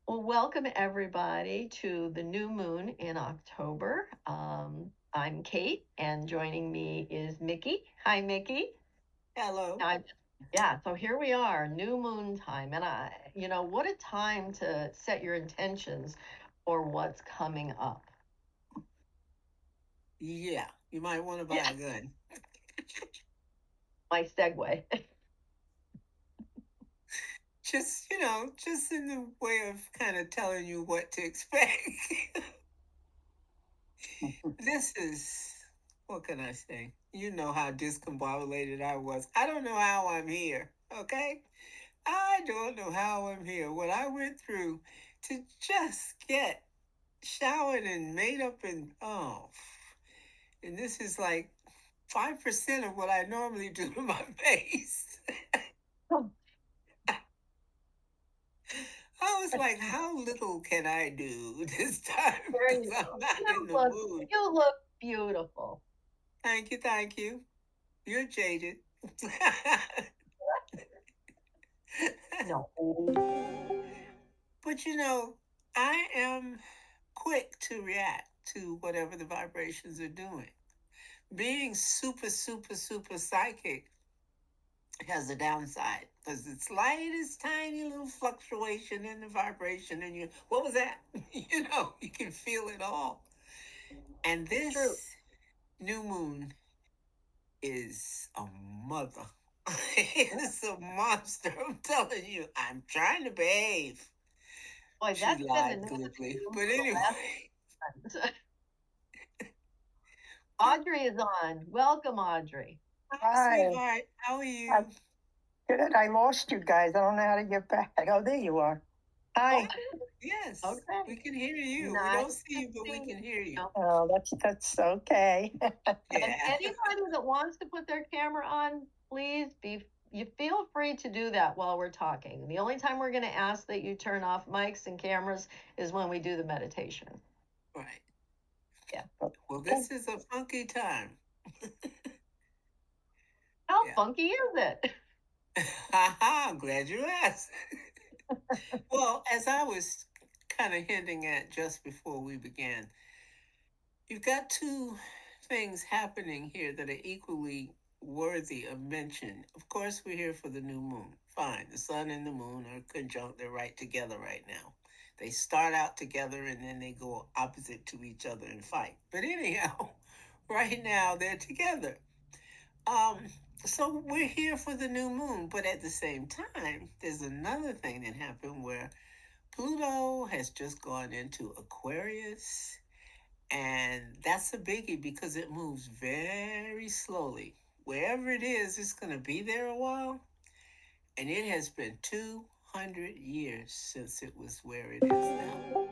Well, welcome everybody to the new moon in October. I'm Kate, and joining me is Mickey. Hi, Mickey. Hello. I, yeah, so here we are, new moon time, and what a time to set your intentions for what's coming up. Yeah, you might want to buy Yeah, a gun. my segue. Just in the way of kind of telling you what to expect. This is, what can I say? You know how discombobulated I was. I don't know how I'm here, okay? I don't know how I'm here. What I went through to just get showered and made up and this is like 5% of what I normally do to my face. I was like, how little can I do this time? There Because you I'm go. not You in the look, mood. you look beautiful. Thank you, thank you. You're jaded. No. But I am quick to react to whatever the vibrations are doing. Being super, super, super psychic has a downside because it's slightest tiny little fluctuation in the vibration, and what was that? You can feel it all. And True. this new moon is a mother. It's a monster. I'm telling you. I'm trying to behave. Boy, She that's been the lied name of glibly. the room But for the anyway, last month. Audrey is on. Welcome, Audrey. hi, Hi. sweetheart. How are I, you? good. I lost you guys. I don't know how to get back. Oh, there you are. Oh, Hi. yes. We Okay. can hear you. We Nice don't see to you, but we see can hear you. you. Oh, that's okay. And Yeah. anybody that wants to put their camera on, please be you feel free to do that while we're talking. The only time we're going to ask that you turn off mics and cameras is when we do the meditation. Right. Yeah. Well, Okay. this is a funky time. How Yeah. funky is it? I'm glad you asked. Well, as I was kind of hinting at just before we began, you've got two things happening here that are equally worthy of mention. Of course, we're here for the new moon. Fine. The sun and the moon are conjunct, they're right together right now. They start out together and then they go opposite to each other and fight. But anyhow, right now they're together. Um, so we're here for the new moon, but at the same time, there's another thing that happened where Pluto has just gone into Aquarius, and that's a biggie because it moves very slowly. Wherever it is, it's going to be there a while, and it has been 200 years since it was where it is now.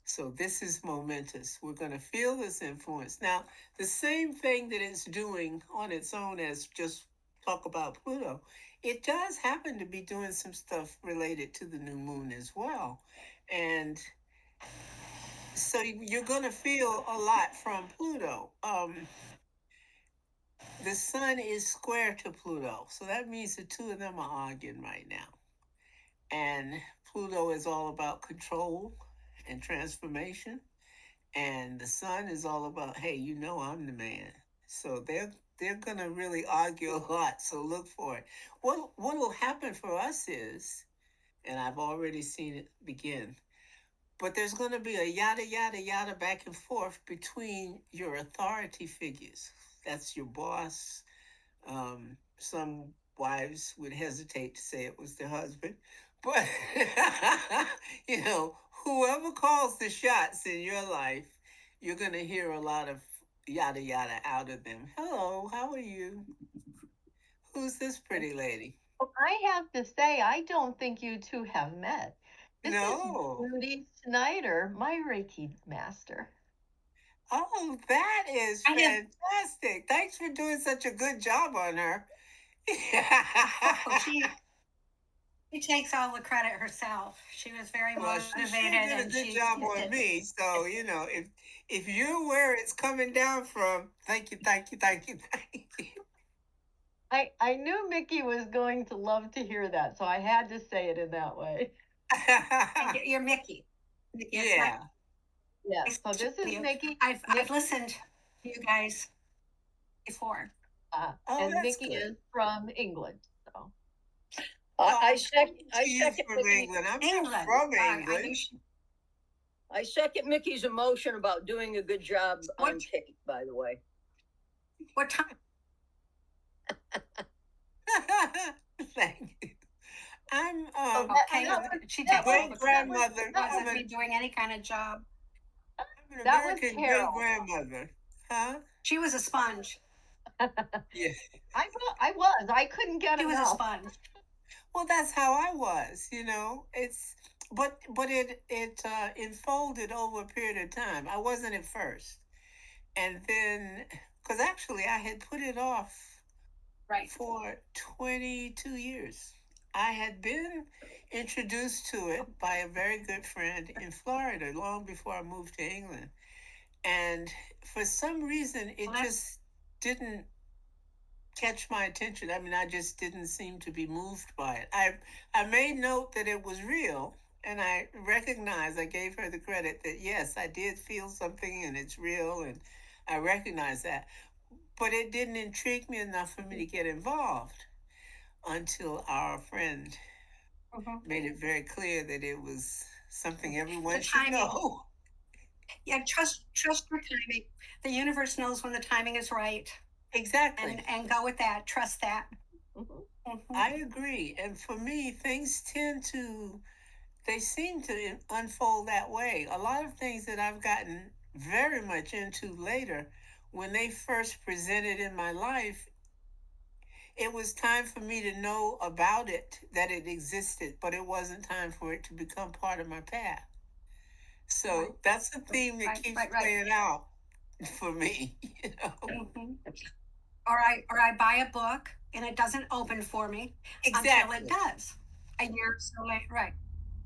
So this is momentous. We're going to feel this influence. Now, the same thing that it's doing on its own as just talk about Pluto, it does happen to be doing some stuff related to the new moon as well. And so you're going to feel a lot from Pluto. The sun is square to Pluto. So that means the two of them are arguing right now. And Pluto is all about control and transformation. And the sun is all about, hey, I'm the man. So they're gonna really argue a lot. So look for it. What will happen for us is, and I've already seen it begin, but there's gonna be a yada yada yada back and forth between your authority figures. That's your boss. Some wives would hesitate to say it was the husband, but you know, whoever calls the shots in your life, you're going to hear a lot of yada yada out of them. Hello, how are you? Who's this pretty lady? Well, I have to say, I don't think you two have met. This is No. Judy Snyder, my Reiki master. Oh, that is I have. fantastic. Thanks for doing such a good job on her. Oh, she takes all the credit herself. She was very Well, she sure motivated, did a and good she job just on did. me. So, if you're where it's coming down from, thank you, thank you, thank you, thank you. I knew Mickey was going to love to hear that, so I had to say it in that way. And you're Mickey. Mickey, it's not. Yeah. Yeah, Nice so to this is meet you. Mickey. I've Mickey, listened to you guys before. Oh, and that's Mickey good. is from England, so. Well, I I'm second, coming I to you second from Mickey, England. I'm not England. from I knew England. I second Mickey's emotion about doing a good job on What? tape, by the way. What time? Thank you. I'm So that, Okay, that was, she that takes all was, the that credit. was, great-grandmother. that I'm was, Wasn't me doing any kind of job. an that was American Carol. great-grandmother. Huh? She was a sponge. Yeah. I couldn't get She was a enough. sponge. Well, that's how I was, you know. But it unfolded over a period of time. I wasn't at first, and then because actually I had put it off Right. for 22 years. I had been introduced to it by a very good friend in Florida long before I moved to England, and for some reason it Well, that's- just didn't catch my attention. I mean, I just didn't seem to be moved by it. I made note that it was real, and I recognized. I gave her the credit that yes, I did feel something, and it's real, and I recognize that. But it didn't intrigue me enough for me to get involved until our friend Mhm. made it very clear that it was something everyone The should timing. know. Yeah, trust your timing. The universe knows when the timing is right, Exactly. and go with that. Trust that. Mhm. Mhm. I agree. And for me, things they seem to unfold that way. A lot of things that I've gotten very much into later, when they first presented in my life, it was time for me to know about it, that it existed, but it wasn't time for it to become part of my path. So Right. that's the theme that keeps Right. playing out for me, you know. Mhm. Or I buy a book and it doesn't open for me until Exactly. it does. A year or so later. Right.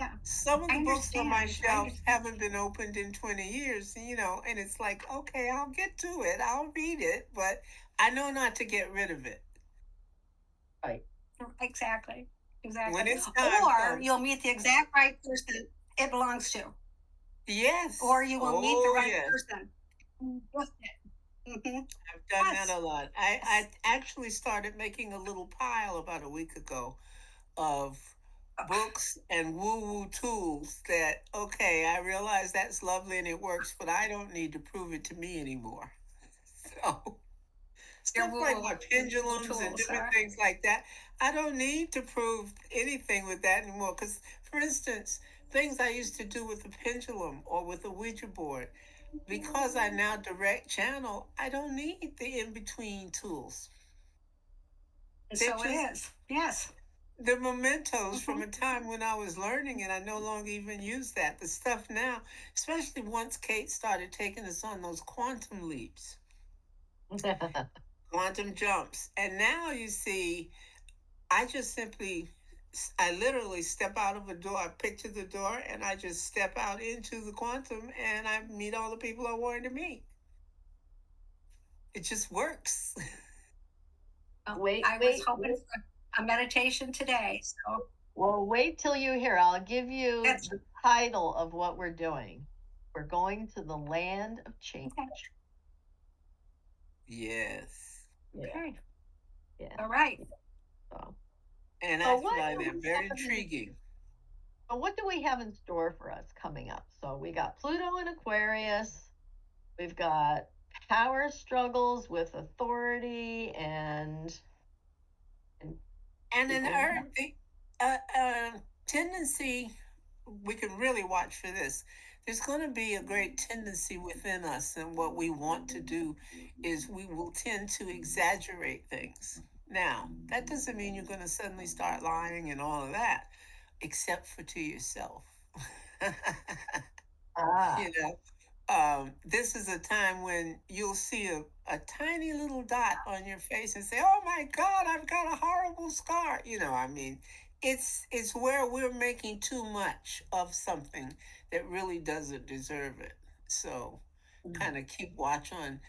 Yeah. Some of I the books on my understand. I shelf understand. haven't been opened in 20 years, you know, and it's like, okay, I'll get to it. I'll read it, but I know not to get rid of it. Right. Exactly. When Exactly. it's time Or comes. you'll meet the exact right person it belongs to. Yes. Or you will meet the Oh, right yes. person with it. Hmm. I've done Yes. that a lot. I actually started making a little pile about a week ago of books and woo woo tools that, okay, I realize that's lovely and it works, but I don't need to prove it to me anymore. So Your stuff woo like woo my pendulums and tools different are. things like that, I don't need to prove anything with that anymore. Because, for instance, things I used to do with the pendulum or with the Ouija board, because I now direct channel, I don't need the in between tools. And They're so it just is. Yes. the mementos from Mhm. a time when I was learning, and I no longer even use that. The stuff now, especially once Kate started taking us on those quantum leaps, quantum jumps. And now you see, I just simply, I literally step out of a door, I picture the door, and I just step out into the quantum and I meet all the people I wanted to meet. It just works. Well, Wait, I was wait, hoping wait. for a meditation today. So Well, wait till you hear. I'll give you that's the title of what we're doing. We're going to the land of change. okay. Yes. Yeah, Okay. yeah. All right. So, And so I what find do that we very have intriguing. what do we have in store for us coming up? So we got Pluto in Aquarius. We've got power struggles with authority and And an people. tendency, we can really watch for this. There's going to be a great tendency within us, and what we want to do is we will tend to exaggerate things. Now, that doesn't mean you're going to suddenly start lying and all of that, except for to yourself. Ah, You know, this is a time when you'll see a tiny little dot on your face and say, "Oh my God, I've got a horrible scar." You know, I mean, it's where we're making too much of something that really doesn't deserve it. So, kind of keep watch on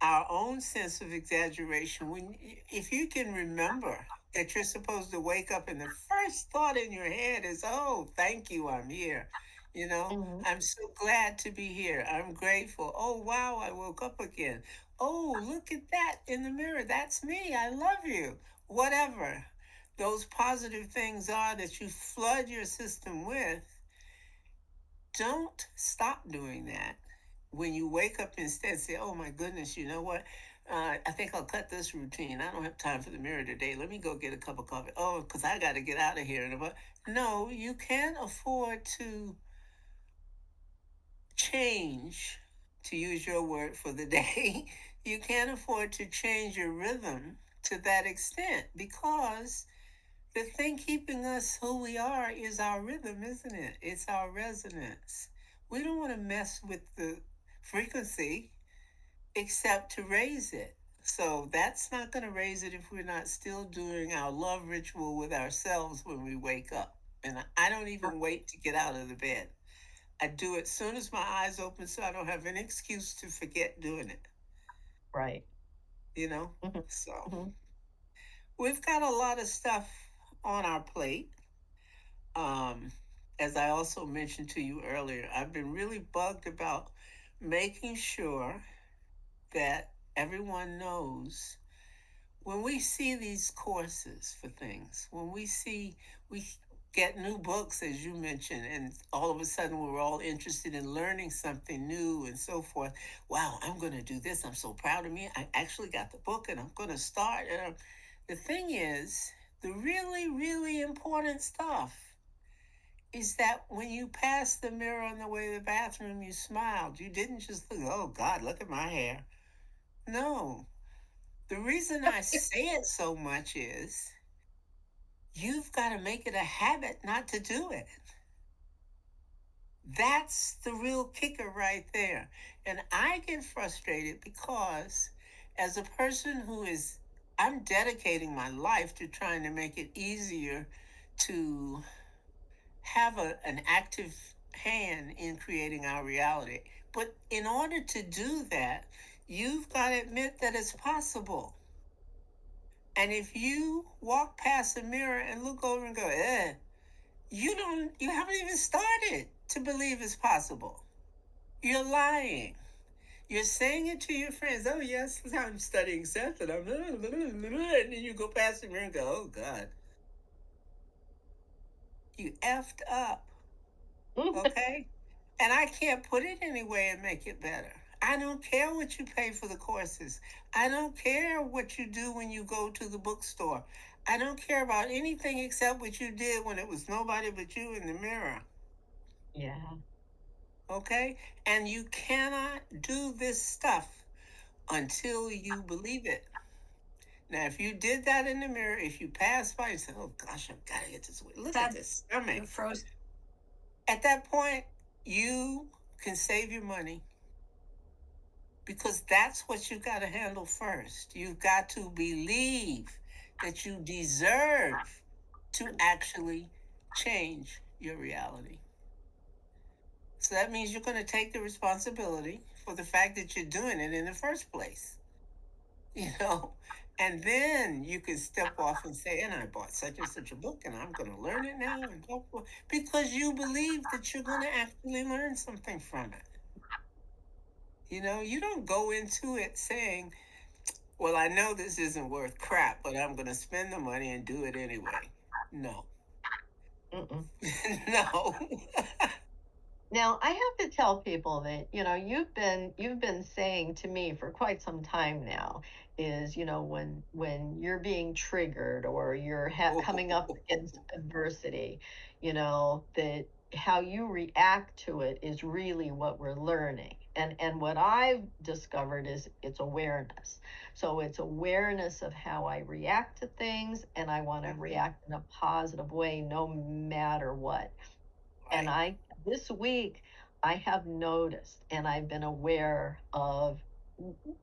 our own sense of exaggeration. When if you can remember that you're supposed to wake up and the first thought in your head is, oh, thank you, I'm here. You know, Mhm. I'm so glad to be here. I'm grateful. Oh, wow, I woke up again. Oh, look at that in the mirror. That's me. I love you. Whatever those positive things are that you flood your system with, don't stop doing that. When you wake up instead, say, oh my goodness, you know what? I think I'll cut this routine. I don't have time for the mirror today. Let me go get a cup of coffee. Oh, because I got to get out of here. No, you can't afford to change, to use your word for the day. You can't afford to change your rhythm to that extent because the thing keeping us who we are is our rhythm, isn't it? It's our resonance. We don't want to mess with the frequency except to raise it. So that's not going to raise it if we're not still doing our love ritual with ourselves when we wake up. And I don't even wait to get out of the bed. I do it soon as my eyes open so I don't have any excuse to forget doing it, Right. you know? Mhm. So Mhm. we've got a lot of stuff on our plate. Um, as I also mentioned to you earlier, I've been really bugged about making sure that everyone knows when we see these courses for things, when we get new books, as you mentioned, and all of a sudden we're all interested in learning something new and so forth. Wow, I'm going to do this. I'm so proud of me. I actually got the book and I'm going to start. The thing is, the really, really important stuff is that when you passed the mirror on the way to the bathroom, you smiled. You didn't just think, oh God, look at my hair. No. The reason I say it so much is you've got to make it a habit not to do it. That's the real kicker right there. And I get frustrated because as a person I'm dedicating my life to trying to make it easier to have an active hand in creating our reality. But in order to do that, you've got to admit that it's possible. And if you walk past a mirror and look over and go, you haven't even started to believe it's possible. You're lying. You're saying it to your friends. Oh, yes, I'm studying Seth and I'm, and then you go past the mirror and go, oh, God, you effed up. Okay? And I can't put it anyway and make it better. I don't care what you pay for the courses. I don't care what you do when you go to the bookstore. I don't care about anything except what you did when it was nobody but you in the mirror. Yeah. Okay? And you cannot do this stuff until you believe it. Now, if you did that in the mirror, if you passed by and said, oh gosh, I've got to get this way. Look at That this stomach. you're frozen. At that point, you can save your money because that's what you got to handle first. You've got to believe that you deserve to actually change your reality. So that means you're going to take the responsibility for the fact that you're doing it in the first place, you know? And then you can step off and say, and I bought such and such a book and I'm going to learn it now and go for because you believe that you're going to actually learn something from it. You know, you don't go into it saying, well, I know this isn't worth crap, but I'm going to spend the money and do it anyway. No. Mm-mm. No. Now, I have to tell people that, you've been saying to me for quite some time now is, when you're being triggered or you're coming up against adversity, that how you react to it is really what we're learning. And what I've discovered is it's awareness. So it's awareness of how I react to things, and I want to react in a positive way no matter what. And Right. this week, I have noticed and I've been aware of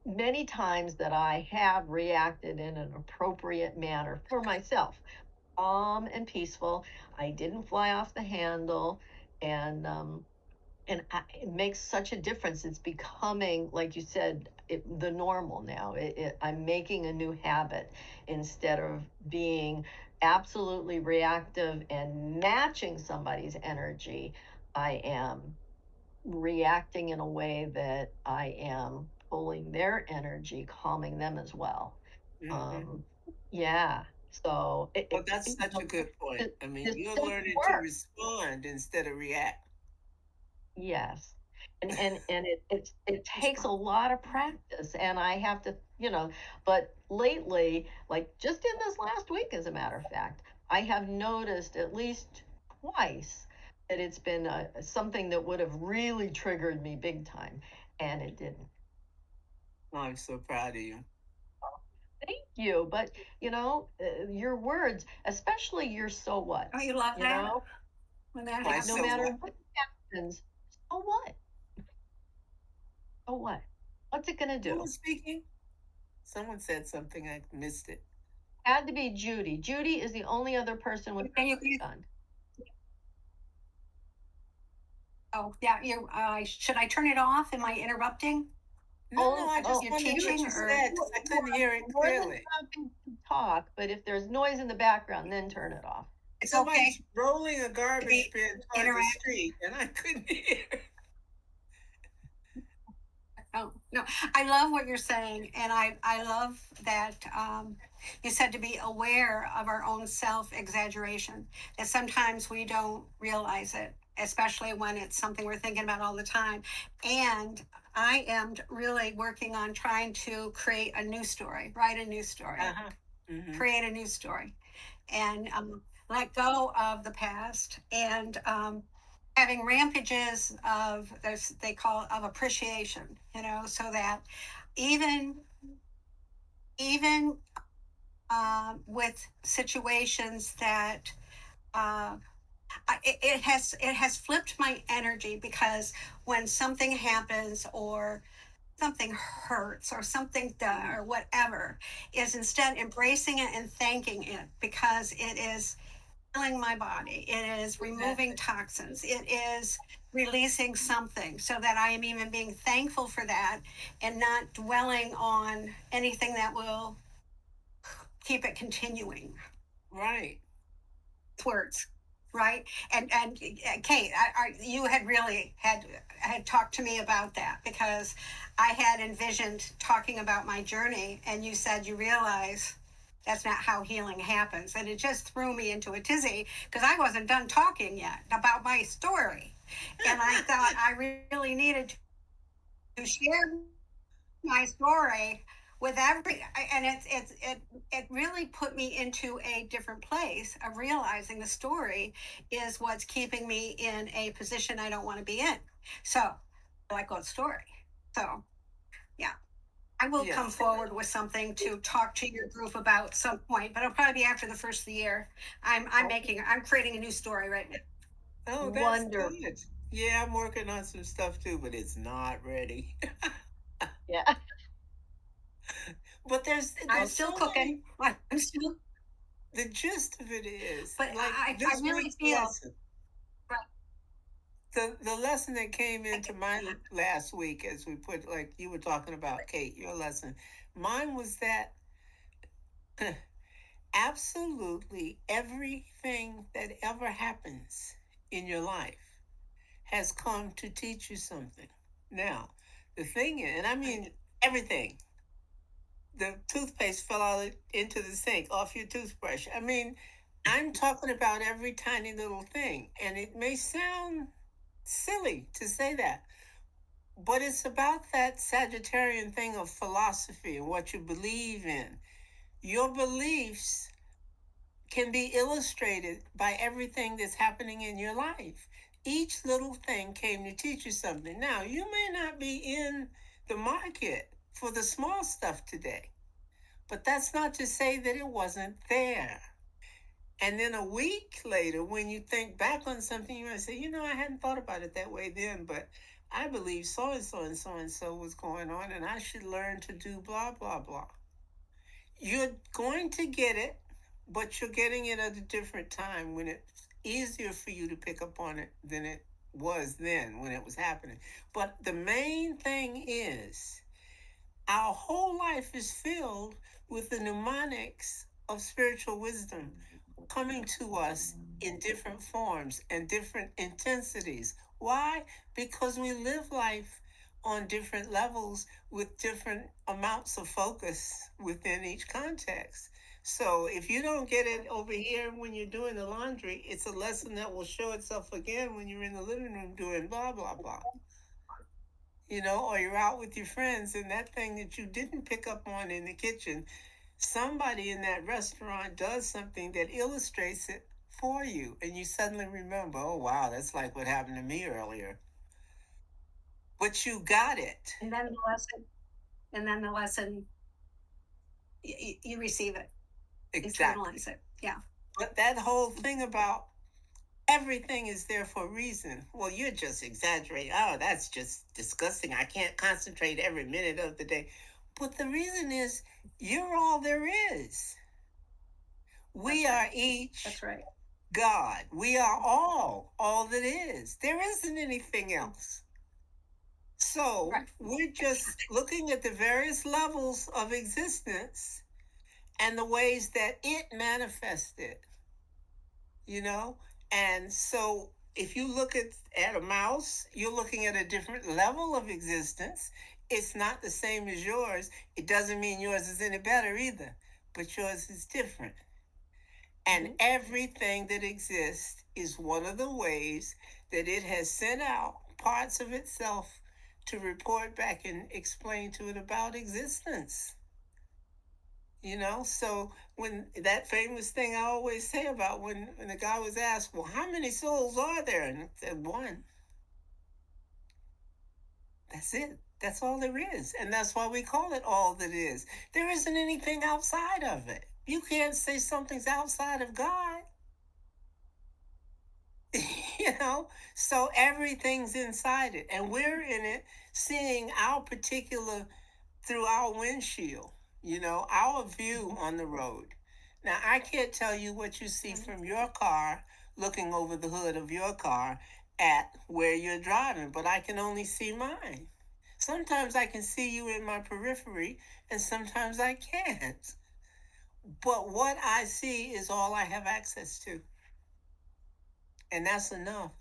many times that I have reacted in an appropriate manner for myself, calm and peaceful. I didn't fly off the handle, and it makes such a difference. It's becoming, like you said, the normal now. I'm making a new habit instead of being absolutely reactive and matching somebody's energy. I am reacting in a way that I am pulling their energy, calming them as well. Hmm. Um, yeah. So Well, that's such a good point. this, I mean, this you're simple learning to work. respond instead of react. Yes. And it takes a lot of practice, and I have to, but lately, like just in this last week, as a matter of fact, I have noticed at least twice that it's been something that would have really triggered me big time, and it didn't. Oh, I'm so proud of you. Thank you. But your words, especially your "so what," Oh, you love you that know, when that Why, no so happens? matter what? what happens, so what? So what? What's it gonna Who do? was speaking? Someone said something, I missed it. Had to be Judy. Judy is the only other person with Can you? done. Oh, yeah. Should I turn it off? Am I interrupting? No, no, Oh, I just oh, You're wondered what teaching, you or said because I couldn't hear it more than clearly. happy to talk, but if there's noise in the background, then turn it off. it's okay Somebody's rolling a to garbage be bin toward the interactive? street, and I couldn't hear. Oh, no, I love what you're saying. And I love that you said to be aware of our own self exaggeration, that sometimes we don't realize it, especially when it's something we're thinking about all the time. And I am really working on trying to create a new story, write a new story, Uh-huh. Hmm. create a new story, and let go of the past, and having rampages of, they call it, of appreciation, so that even even with situations that it has flipped my energy, because when something happens, or something hurts, or something or whatever, is instead embracing it and thanking it, because it is healing my body. It is removing Exactly. toxins. It is releasing something, so that I am even being thankful for that, and not dwelling on anything that will keep it continuing. Right. Words, right? And Kate, you had really had talked to me about that, because I had envisioned talking about my journey, and you said you realize that's not how healing happens, and it just threw me into a tizzy, because I wasn't done talking yet about my story, and I thought I really needed to share my story with and it really put me into a different place of realizing the story is what's keeping me in a position I don't want to be in. So I like God's story. So yeah, I will come Yes. forward with something to talk to your group about some point, but it'll probably be after the first of the year. I'm creating a new story right now. Oh, that's Wonderful. good. Yeah, I'm working on some stuff too, but it's not ready. Yeah. But there's I'm there's still so many. cooking. I'm still, The gist of it is but like I this really week's feel lesson. right. The lesson that came into my last week, as we put, like you were talking about, Kate, your lesson. Mine was that absolutely everything that ever happens in your life has come to teach you something. Now, the thing is, and I mean everything. The toothpaste fell out into the sink off your toothbrush. I mean, I'm talking about every tiny little thing, and it may sound silly to say that, but it's about that Sagittarian thing of philosophy and what you believe in. Your beliefs can be illustrated by everything that's happening in your life. Each little thing came to teach you something. Now, you may not be in the market for the small stuff today, but that's not to say that it wasn't there. And then a week later, when you think back on something, you might say, I hadn't thought about it that way then, but I believe so and so and so and so was going on, and I should learn to do blah, blah, blah. You're going to get it, but you're getting it at a different time when it's easier for you to pick up on it than it was then when it was happening. But the main thing is our whole life is filled with the mnemonics of spiritual wisdom coming to us in different forms and different intensities. Why? Because we live life on different levels with different amounts of focus within each context. So if you don't get it over here when you're doing the laundry, it's a lesson that will show itself again when you're in the living room doing blah, blah, blah. Or you're out with your friends and that thing that you didn't pick up on in the kitchen, somebody in that restaurant does something that illustrates it for you. And you suddenly remember, oh, wow, that's like what happened to me earlier. But you got it. And then the lesson, you receive it, Exactly. internalize it. Yeah. But that whole thing about everything is there for a reason. Well, you're just exaggerating. Oh, that's just disgusting. I can't concentrate every minute of the day. But the reason is you're all there is. We That's are right. each That's right. God. We are all that is. There isn't anything else. So Right. we're just looking at the various levels of existence and the ways that it manifested, you know? And so if you look at a mouse, you're looking at a different level of existence. It's not the same as yours. It doesn't mean yours is any better either, but yours is different. And everything that exists is one of the ways that it has sent out parts of itself to report back and explain to it about existence. So when that famous thing I always say about when the guy was asked, well, how many souls are there? And it said one. That's it. That's all there is. And that's why we call it all that is. There isn't anything outside of it. You can't say something's outside of God. So everything's inside it. And we're in it seeing our particular through our windshield, our view on the road. Now, I can't tell you what you see from your car looking over the hood of your car at where you're driving, but I can only see mine. Sometimes I can see you in my periphery, and sometimes I can't. But what I see is all I have access to. And that's enough.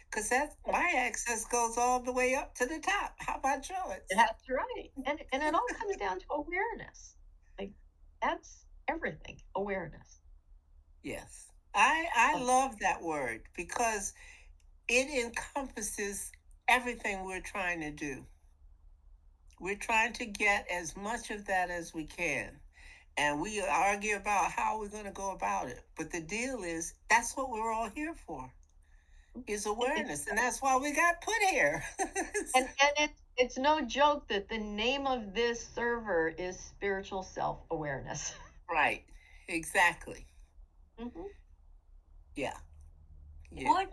Because my access goes all the way up to the top. How about yours? That's right. And it all comes down to awareness. Like that's everything. Awareness. Yes. I love that word because it encompasses everything we're trying to do. We're trying to get as much of that as we can. And we argue about how we're going to go about it. But the deal is, that's what we're all here for, is awareness. And that's why we got put here. And it's no joke that the name of this server is spiritual self-awareness. Right. Exactly. Mm-hmm. Yeah. What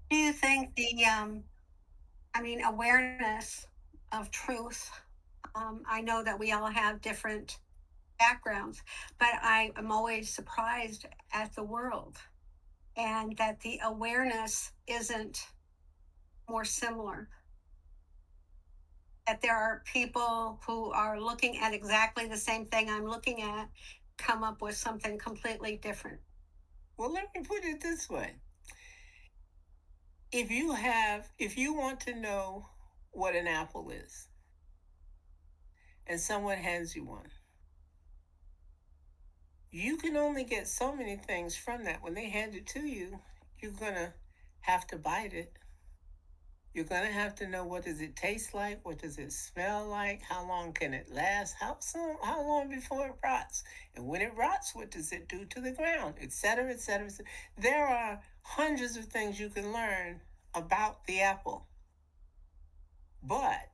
do you think awareness of truth? I know that we all have different backgrounds, but I am always surprised at the world and that the awareness isn't more similar. That there are people who are looking at exactly the same thing I'm looking at, come up with something completely different. Well, let me put it this way. If you want to know what an apple is, and someone hands you one, you can only get so many things from that. When they hand it to you, you're going to have to bite it. You're going to have to know, what does it taste like? What does it smell like? How long can it last? How long before it rots? And when it rots, what does it do to the ground? Et cetera, et cetera, et cetera. There are hundreds of things you can learn about the apple. But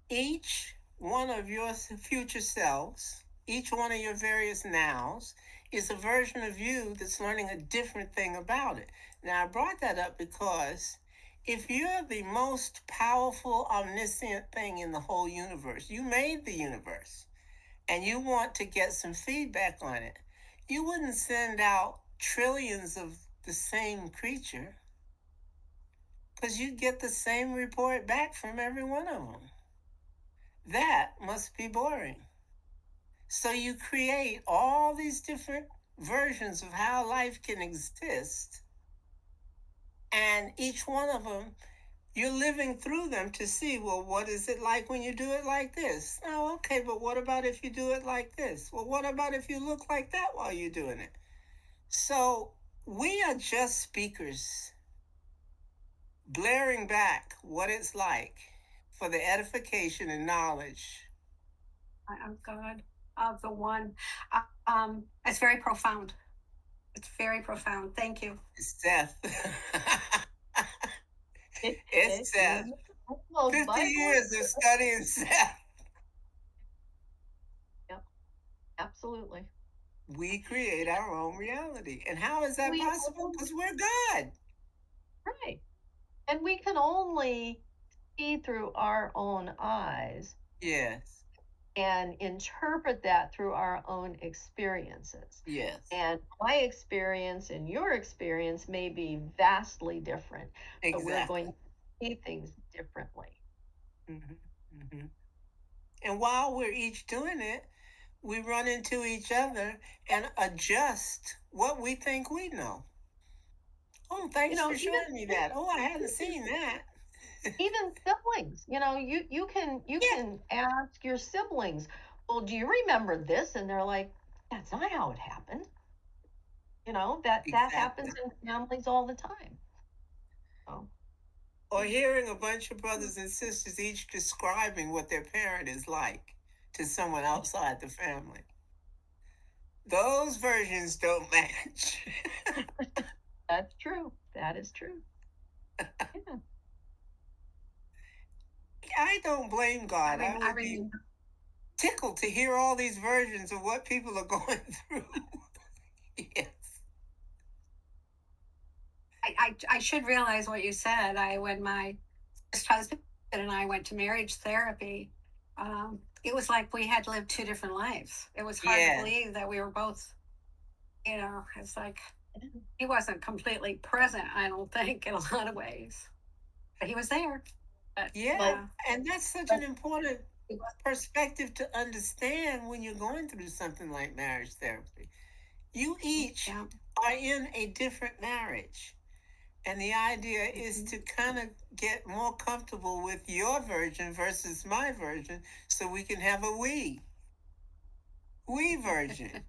each one of your future selves, each one of your various nows, is a version of you that's learning a different thing about it. Now, I brought that up because if you're the most powerful, omniscient thing in the whole universe, you made the universe, and you want to get some feedback on it, you wouldn't send out trillions of the same creature. because you get the same report back from every one of them. That must be boring. So you create all these different versions of how life can exist, and each one of them, you're living through them to see, well, what is it like when you do it like this? Oh, okay, but what about if you do it like this? Well, what about if you look like that while you're doing it? So we are just speakers blaring back what it's like for the edification and knowledge. Of God, of the one. It's very profound. It's very profound. Thank you. It's death. It It's death. is. Well, 50 Bible, years of studying Seth. yep, absolutely. We create our own reality. And how is that We possible? own- Because we're God. right. And we can only see through our own eyes Yes. and interpret that through our own experiences. Yes. And my experience and your experience may be vastly different, but we're going Exactly. to see things differently. Mm-hmm. And while we're each doing it, we run into each other and adjust what we think we know. Oh, thanks for Even showing me that. Oh, I hadn't seen that. even siblings, you can Yeah, ask your siblings, well, do you remember this? And they're like, that's not how it happened. That happens exactly. in families all the time. So, Or hearing a bunch of brothers and sisters each describing what their parent is like to someone outside the family. Those versions don't match. that's true. That is true. Yeah. I don't blame I, God. rem- I I would be remember. tickled to hear all these versions of what people are going through. Yes. I should realize what you said. When my first husband and I went to marriage therapy, it was like we had lived two different lives. It was hard to Yeah. believe that we were both, it's like he wasn't completely present, I don't think, in a lot of ways. But he was there. But Yeah. And that's such an important yeah. perspective to understand when you're going through something like marriage therapy. You each Yeah. are in a different marriage. And the idea is to kind of get more comfortable with your version versus my version so we can have a we version.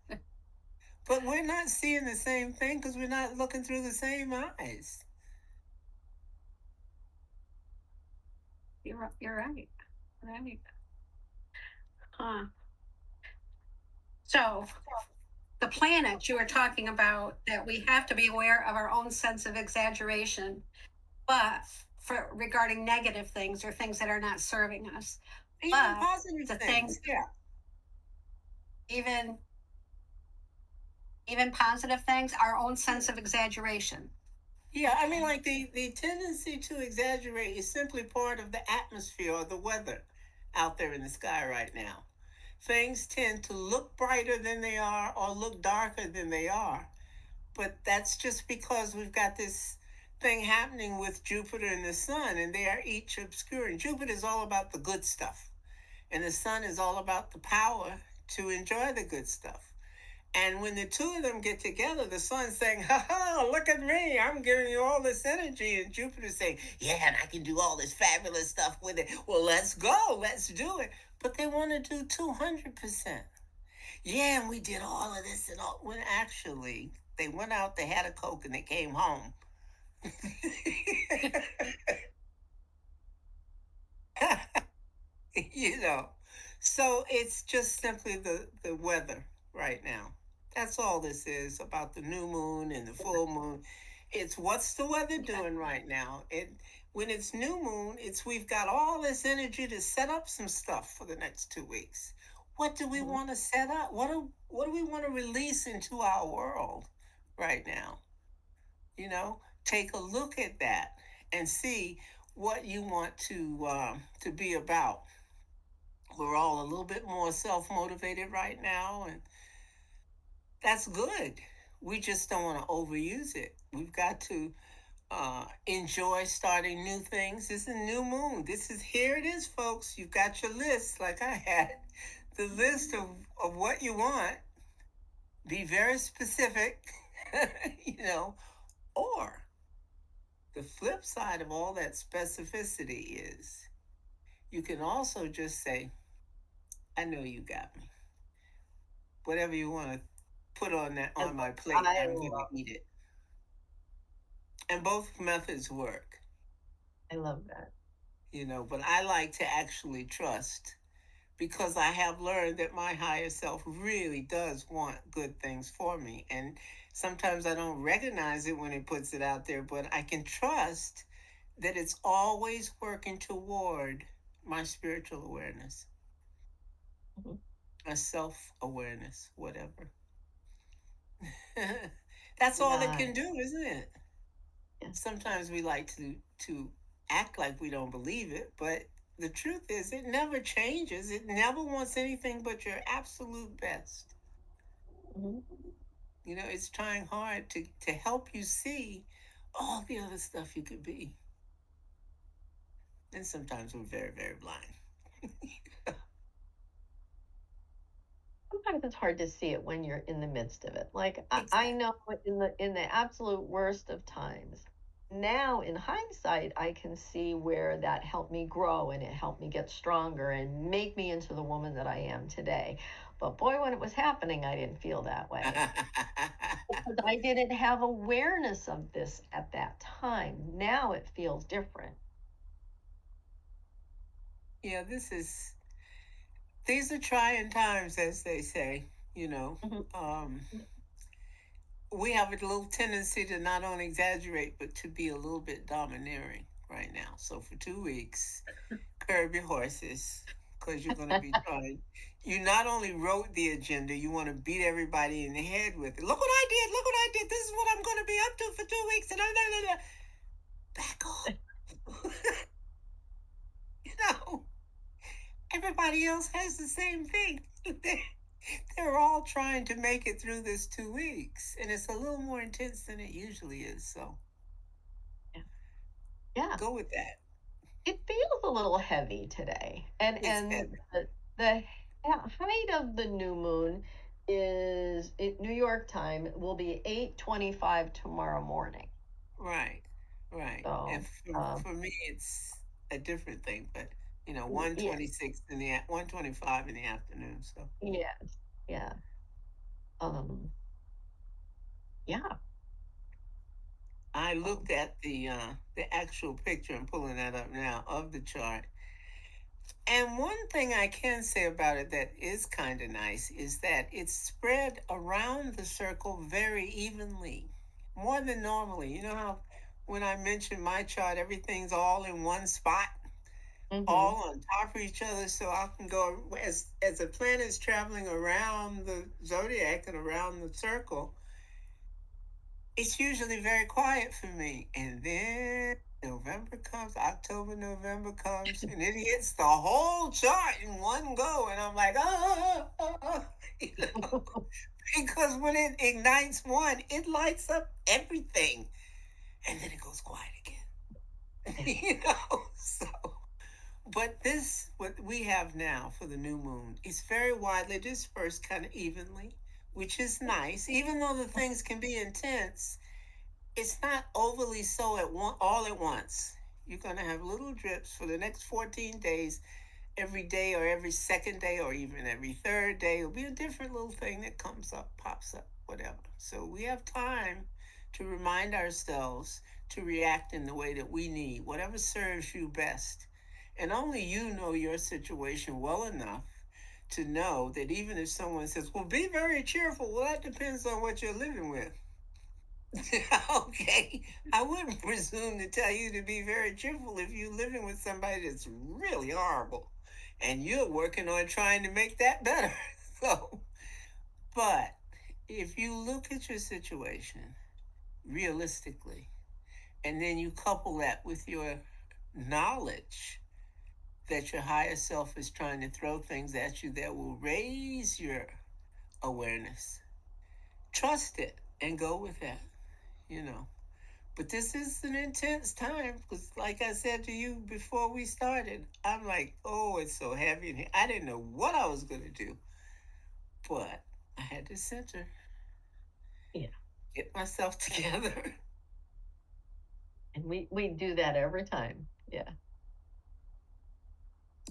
But we're not seeing the same thing because we're not looking through the same eyes. You're right. Right. Huh. So the planet you were talking about, that we have to be aware of our own sense of exaggeration, but for regarding negative things or things that are not serving us. Even But positive the things. things, Yeah. even positive things, our own sense of exaggeration. Yeah, I mean, like the tendency to exaggerate is simply part of the atmosphere or the weather out there in the sky right now. Things tend to look brighter than they are or look darker than they are. But that's just because we've got this thing happening with Jupiter and the sun, and they are each obscuring. Jupiter is all about the good stuff, and the sun is all about the power to enjoy the good stuff. And when the two of them get together, the sun's saying, ha ha, look at me, I'm giving you all this energy. And Jupiter's saying, yeah, and I can do all this fabulous stuff with it. Well, let's go, let's do it. But they want to do 200%. Yeah, and we did all of this and all. When actually, they went out, they had a Coke, and they came home. you know, so it's just simply the weather right now. That's all this is about the new moon and the full moon. It's what's the weather doing right now. When it's new moon, it's we've got all this energy to set up some stuff for the next 2 weeks. What do we want to set up? What do we want to release into our world right now? Take a look at that and see what you want to be about. We're all a little bit more self-motivated right now, and that's good. We just don't want to overuse it. We've got to enjoy starting new things. It's a new moon. Here it is, folks. You've got your list, like I had the list of what you want. Be very specific, you know, or the flip side of all that specificity is you can also just say, I know you got me. Whatever you want to put on that And on my plate, I I'm going love, to eat it. And both methods work, I love that. but I like to actually trust because I have learned that my higher self really does want good things for me. And sometimes I don't recognize it when it puts it out there, but I can trust that it's always working toward my spiritual awareness, Mhm. a self awareness, whatever. That's all it can Nice. do, isn't it? Yeah. Sometimes we like to act like we don't believe it, but the truth is it never changes. It never wants anything but your absolute best. Mhm. It's trying hard to help you see all the other stuff you could be. And sometimes we're very, very blind. Sometimes it's hard to see it when you're in the midst of it. Like I Exactly. know in the absolute worst of times. Now in hindsight, I can see where that helped me grow and it helped me get stronger and make me into the woman that I am today. But boy, when it was happening, I didn't feel that way because I didn't have awareness of this at that time. Now it feels different. Yeah, these are trying times, as they say, you know. Mhm. Um, we have a little tendency to not only exaggerate, but to be a little bit domineering right now. So for 2 weeks, curb your horses because you're going to be trying. You not only wrote the agenda, you want to beat everybody in the head with it. Look what I did. Look what I did. This is what I'm going to be up to for 2 weeks. And back off. you know, everybody else has the same thing. They're all trying to make it through this 2 weeks. And it's a little more intense than it usually is. So Yeah. Yeah. go with that. It feels a little heavy today. It's And heavy. the height of the new moon is New York time will be 8:25 tomorrow morning. Right, right. And So, for me, it's a different thing. But yeah, 1:26 1:25 in the afternoon. So yeah, yeah. Um, yeah. I Um, looked at the actual picture. I'm pulling that up now of the chart. And one thing I can say about it that is kind of nice is that it's spread around the circle very evenly, more than normally. You know how when I mentioned my chart, everything's all in one spot, mhm. all on top of each other, so I can go as the planet's traveling around the zodiac and around the circle. It's usually very quiet for me, and then November comes, October, November comes, and it hits the whole chart in one go, and I'm like, you know, because when it ignites one, it lights up everything, and then it goes quiet again, Yeah. So. But what we have now for the new moon, is very widely dispersed kind of evenly, which is nice. Even though the things can be intense, it's not overly so all at once. You're going to have little drips for the next 14 days, every day or every second day or even every third day. It'll be a different little thing that comes up, pops up, whatever. So we have time to remind ourselves to react in the way that we need, whatever serves you best. And only you know your situation well enough to know that even if someone says, well, be very cheerful, well, that depends on what you're living with. Okay, I wouldn't presume to tell you to be very cheerful if you're living with somebody that's really horrible and you're working on trying to make that better. So, but if you look at your situation realistically and then you couple that with your knowledge that your higher self is trying to throw things at you that will raise your awareness, trust it and go with that, you know. But this is an intense time because, like I said to you before we started, I'm like, oh, it's so heavy in here. I didn't know what I was going to do, but I had to center, Yeah. get myself together. And we do that every time. Yeah.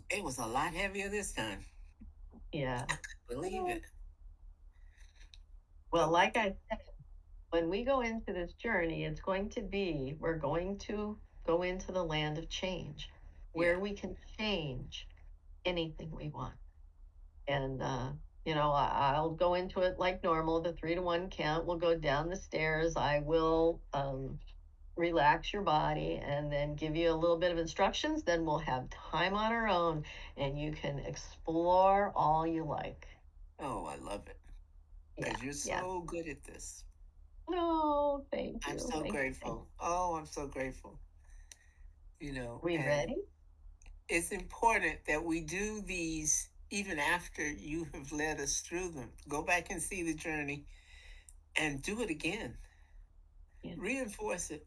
It was a lot heavier this time. Yeah. I couldn't believe it. Well, But like I said, when we go into this journey, it's going to be, we're going to go into the land of change yeah, where we can change anything we want. And, I'll go into it like normal. The 3 to 1 count will go down the stairs. I will relax your body and then give you a little bit of instructions. Then we'll have time on our own and you can explore all you like. oh, I love it Yeah. because you're Yeah. so good at this. No, thank I'm you. so Thank you. Thank you. grateful. Oh, I'm so grateful. We And ready? it's important that we do these even after you have led us through them. Go back and see the journey and do it again. Yeah. Reinforce it.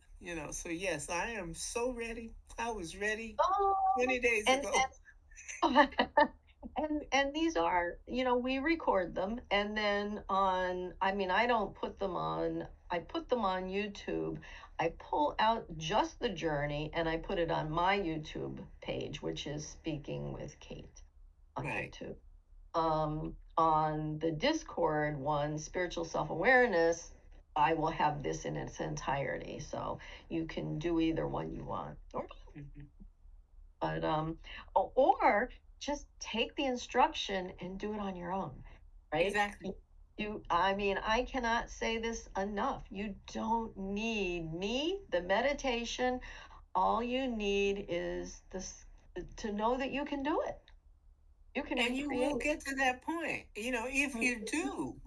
So yes, I am so ready. I was ready Oh, 20 days and ago. and these are, we record them and then I don't put them on, I put them on YouTube. I pull out just the journey and I put it on my YouTube page, which is Speaking with Kate on Right. YouTube. On the Discord one, Spiritual Self-Awareness, I will have this in its entirety. So you can do either one you want. Mhm. But or just take the instruction and do it on your own, right? Exactly. I cannot say this enough. You don't need me, the meditation. All you need is this, to know that you can do it. You can And you recreate. will get to that point. If you do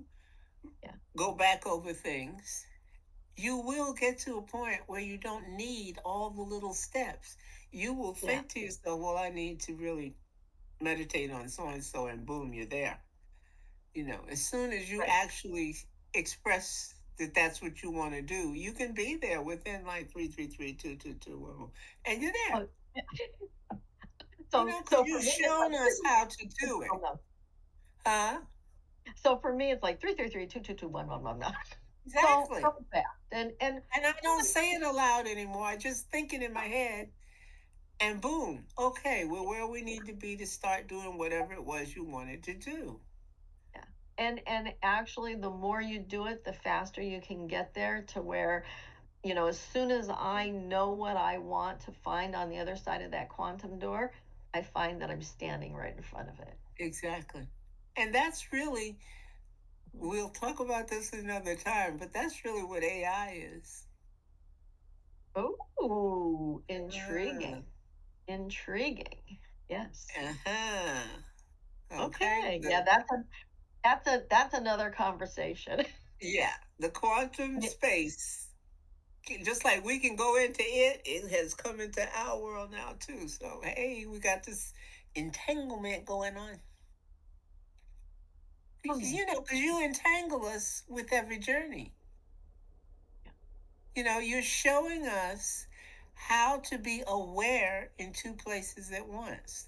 Yeah. go back over things, you will get to a point where you don't need all the little steps. You will Yeah. think to yourself, well, I need to really meditate on so and so, and boom, you're there. As soon as you Right. actually express that that's what you want to do, you can be there within like 333 222 and you're there. Oh, so Because for you've me, it's shown like us how to do it. oh, no. Huh? So for me, it's like 333 222 1 1 1 1. Exactly. So fast. And And I don't say it aloud anymore. I just think it in my head, and boom, okay, we're where we need to be to start doing whatever it was you wanted to do. yeah. And actually the more you do it, the faster you can get there to where, as soon as I know what I want to find on the other side of that quantum door, I find that I'm standing right in front of it. Exactly. And that's really, we'll talk about this another time, but that's really what AI is. Oh, Uh, intriguing. Intriguing. Yes. uh-huh. Okay. Okay. Yeah, that's another conversation. Yeah, the quantum Yeah. space, just like we can go into it, it has come into our world now too. So, hey, we got this entanglement going on. Because you entangle us with every journey. You're showing us how to be aware in two places at once.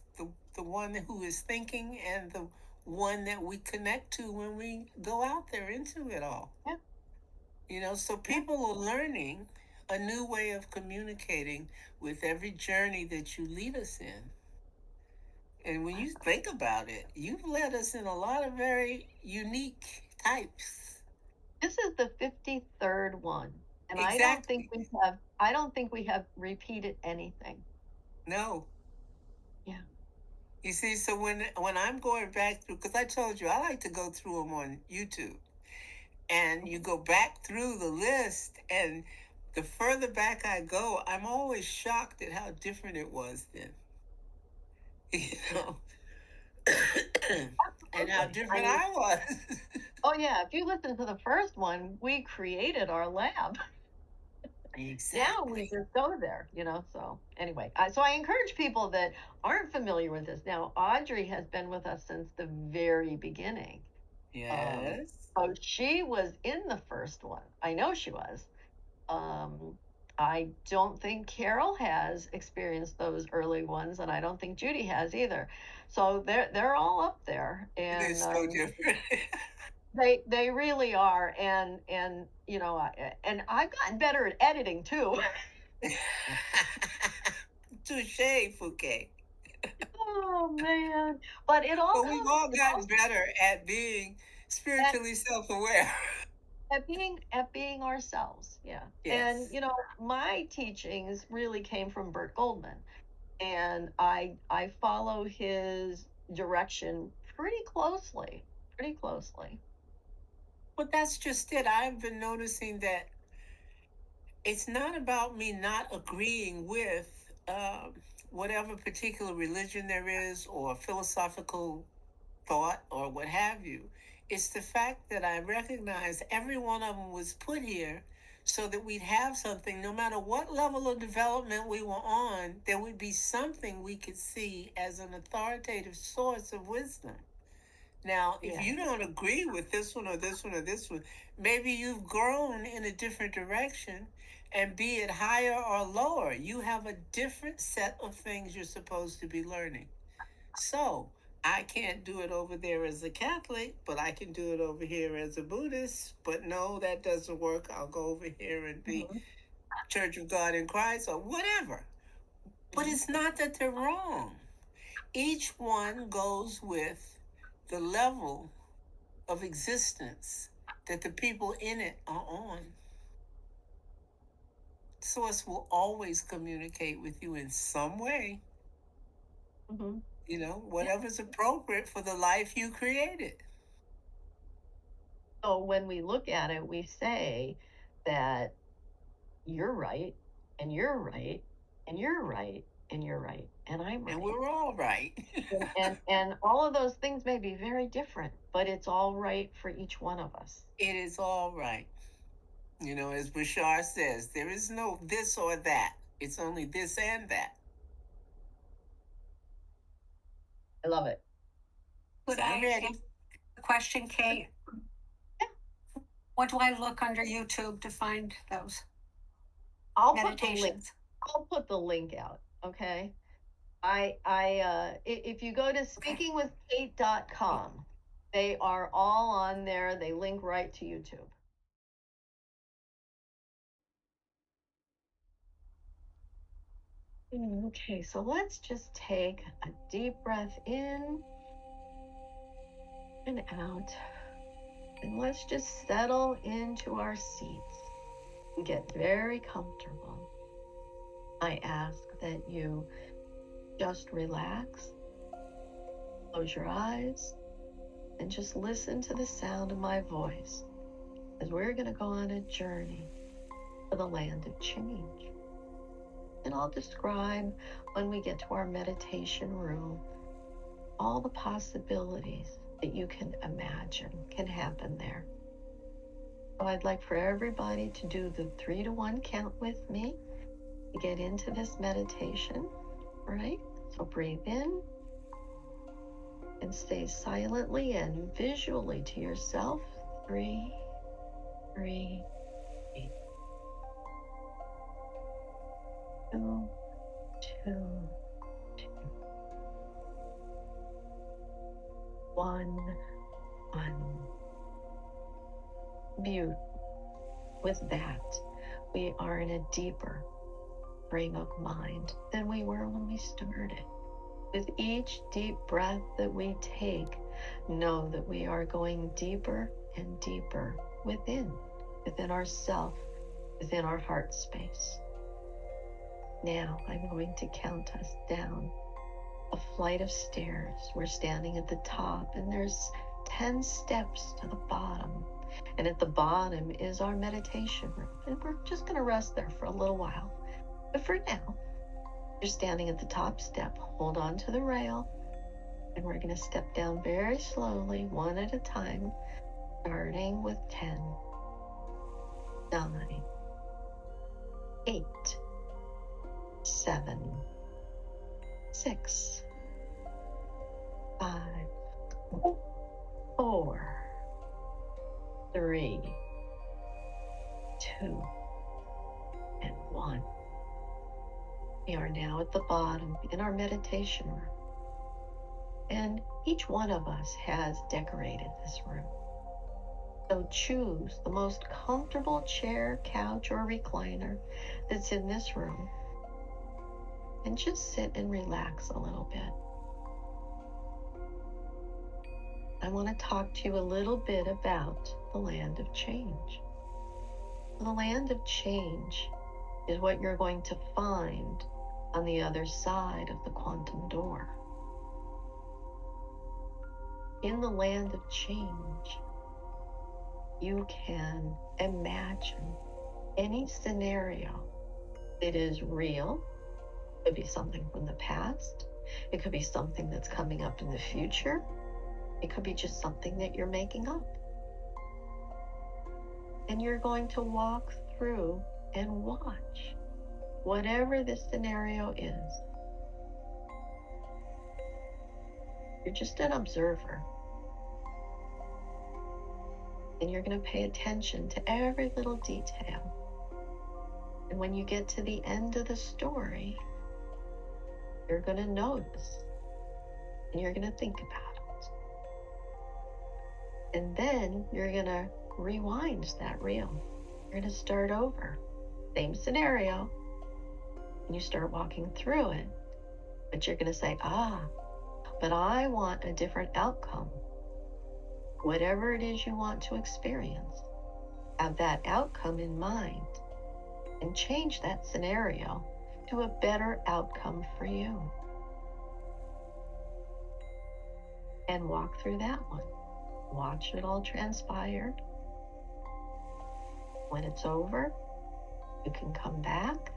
The one who is thinking and the one that we connect to when we go out there into it all. So people are learning a new way of communicating with every journey that you lead us in. And when you think about it, you've led us in a lot of very unique types. This is the 53rd one, and Exactly. I don't think we have repeated anything. No. Yeah. You see, so when I'm going back through, because I told you I like to go through them on YouTube, and you go back through the list, and the further back I go, I'm always shocked at how different it was then. You know, and how Absolutely. different I was. Oh yeah, if you listen to the first one, we created our lab. Now we Exactly. just go there, So anyway, so I encourage people that aren't familiar with this. Now, Audrey has been with us since the very beginning. Yes. So she was in the first one. I know she was. Um, I don't think Carol has experienced those early ones, and I don't think Judy has either. So they're all up there, They're and so different. they really are. And and I've gotten better at editing too. Touche, Fouquet. Oh man, but it all But we've comes. all It gotten all better at being at, spiritually self-aware. at being ourselves. Yeah, and Yes. my teachings really came from Bert Goldman, and I follow his direction pretty closely, pretty closely. Well, that's just it. I've been noticing that it's not about me not agreeing with whatever particular religion there is or philosophical thought or what have you. It's the fact that I recognize every one of them was put here so that we'd have something, no matter what level of development we were on, there would be something we could see as an authoritative source of wisdom. Now, if Yeah. you don't agree with this one or this one or this one, maybe you've grown in a different direction, and be it higher or lower, you have a different set of things you're supposed to be learning. So, I can't do it over there as a Catholic, but I can do it over here as a Buddhist. But no, that doesn't work. I'll go over here and be Mhm. Church of God in Christ or whatever. But Mhm. it's not that they're wrong. Each one goes with the level of existence that the people in it are on. Source will always communicate with you in some way, Mhm. Yeah. whatever's appropriate for the life you created. So when we look at it, we say that you're right, and you're right, and you're right, and you're right, and I'm And right. we're all right. And all of those things may be very different, but it's all right for each one of us. It is all right. As Bashar says, there is no this or that. It's only this and that. I love it. Could So I'm I ready. ask a question, Kate? What do I look under YouTube to find those I'll put the link. meditations? I'll put the link out. Okay. If you go to speakingwithkate.com, they are all on there. They link right to YouTube. Okay, so let's just take a deep breath in and out. And let's just settle into our seats and get very comfortable. I ask that you just relax, close your eyes, and just listen to the sound of my voice as we're going to go on a journey to the land of change. And I'll describe when we get to our meditation room all the possibilities that you can imagine can happen there. So I'd like for everybody to do the 3 to 1 count with me to get into this meditation, right? So breathe in and say silently and visually to yourself, 3, 3, 8, 2, 2, 2, 1, 1. Beautiful. With that, we are in a deeper frame of mind than we were when we started. With each deep breath that we take, know that we are going deeper and deeper within ourself, within our heart space. Now I'm going to count us down a flight of stairs. We're standing at the top, and there's 10 steps to the bottom. And at the bottom is our meditation room. And we're just going to rest there for a little while. But for now, you're standing at the top step. Hold on to the rail. And we're going to step down very slowly, one at a time, starting with 10, 9, 8, 7, 6, 5, 4, 3, 2, and 1. 1. We are now at the bottom in our meditation room. And each one of us has decorated this room. So choose the most comfortable chair, couch, or recliner that's in this room and just sit and relax a little bit. I want to talk to you a little bit about the land of change. The land of change is what you're going to find on the other side of the quantum door. In the land of change, you can imagine any scenario that is real. It could be something from the past. It could be something that's coming up in the future. It could be just something that you're making up. And you're going to walk through and watch whatever the scenario is. You're just an observer. And you're going to pay attention to every little detail. And when you get to the end of the story, you're going to notice and you're going to think about it. And then you're going to rewind that reel. You're going to start over. Same scenario. And you start walking through it. But you're going to say, but I want a different outcome. Whatever it is you want to experience, have that outcome in mind and change that scenario to a better outcome for you. And walk through that one. Watch it all transpire. When it's over, you can come back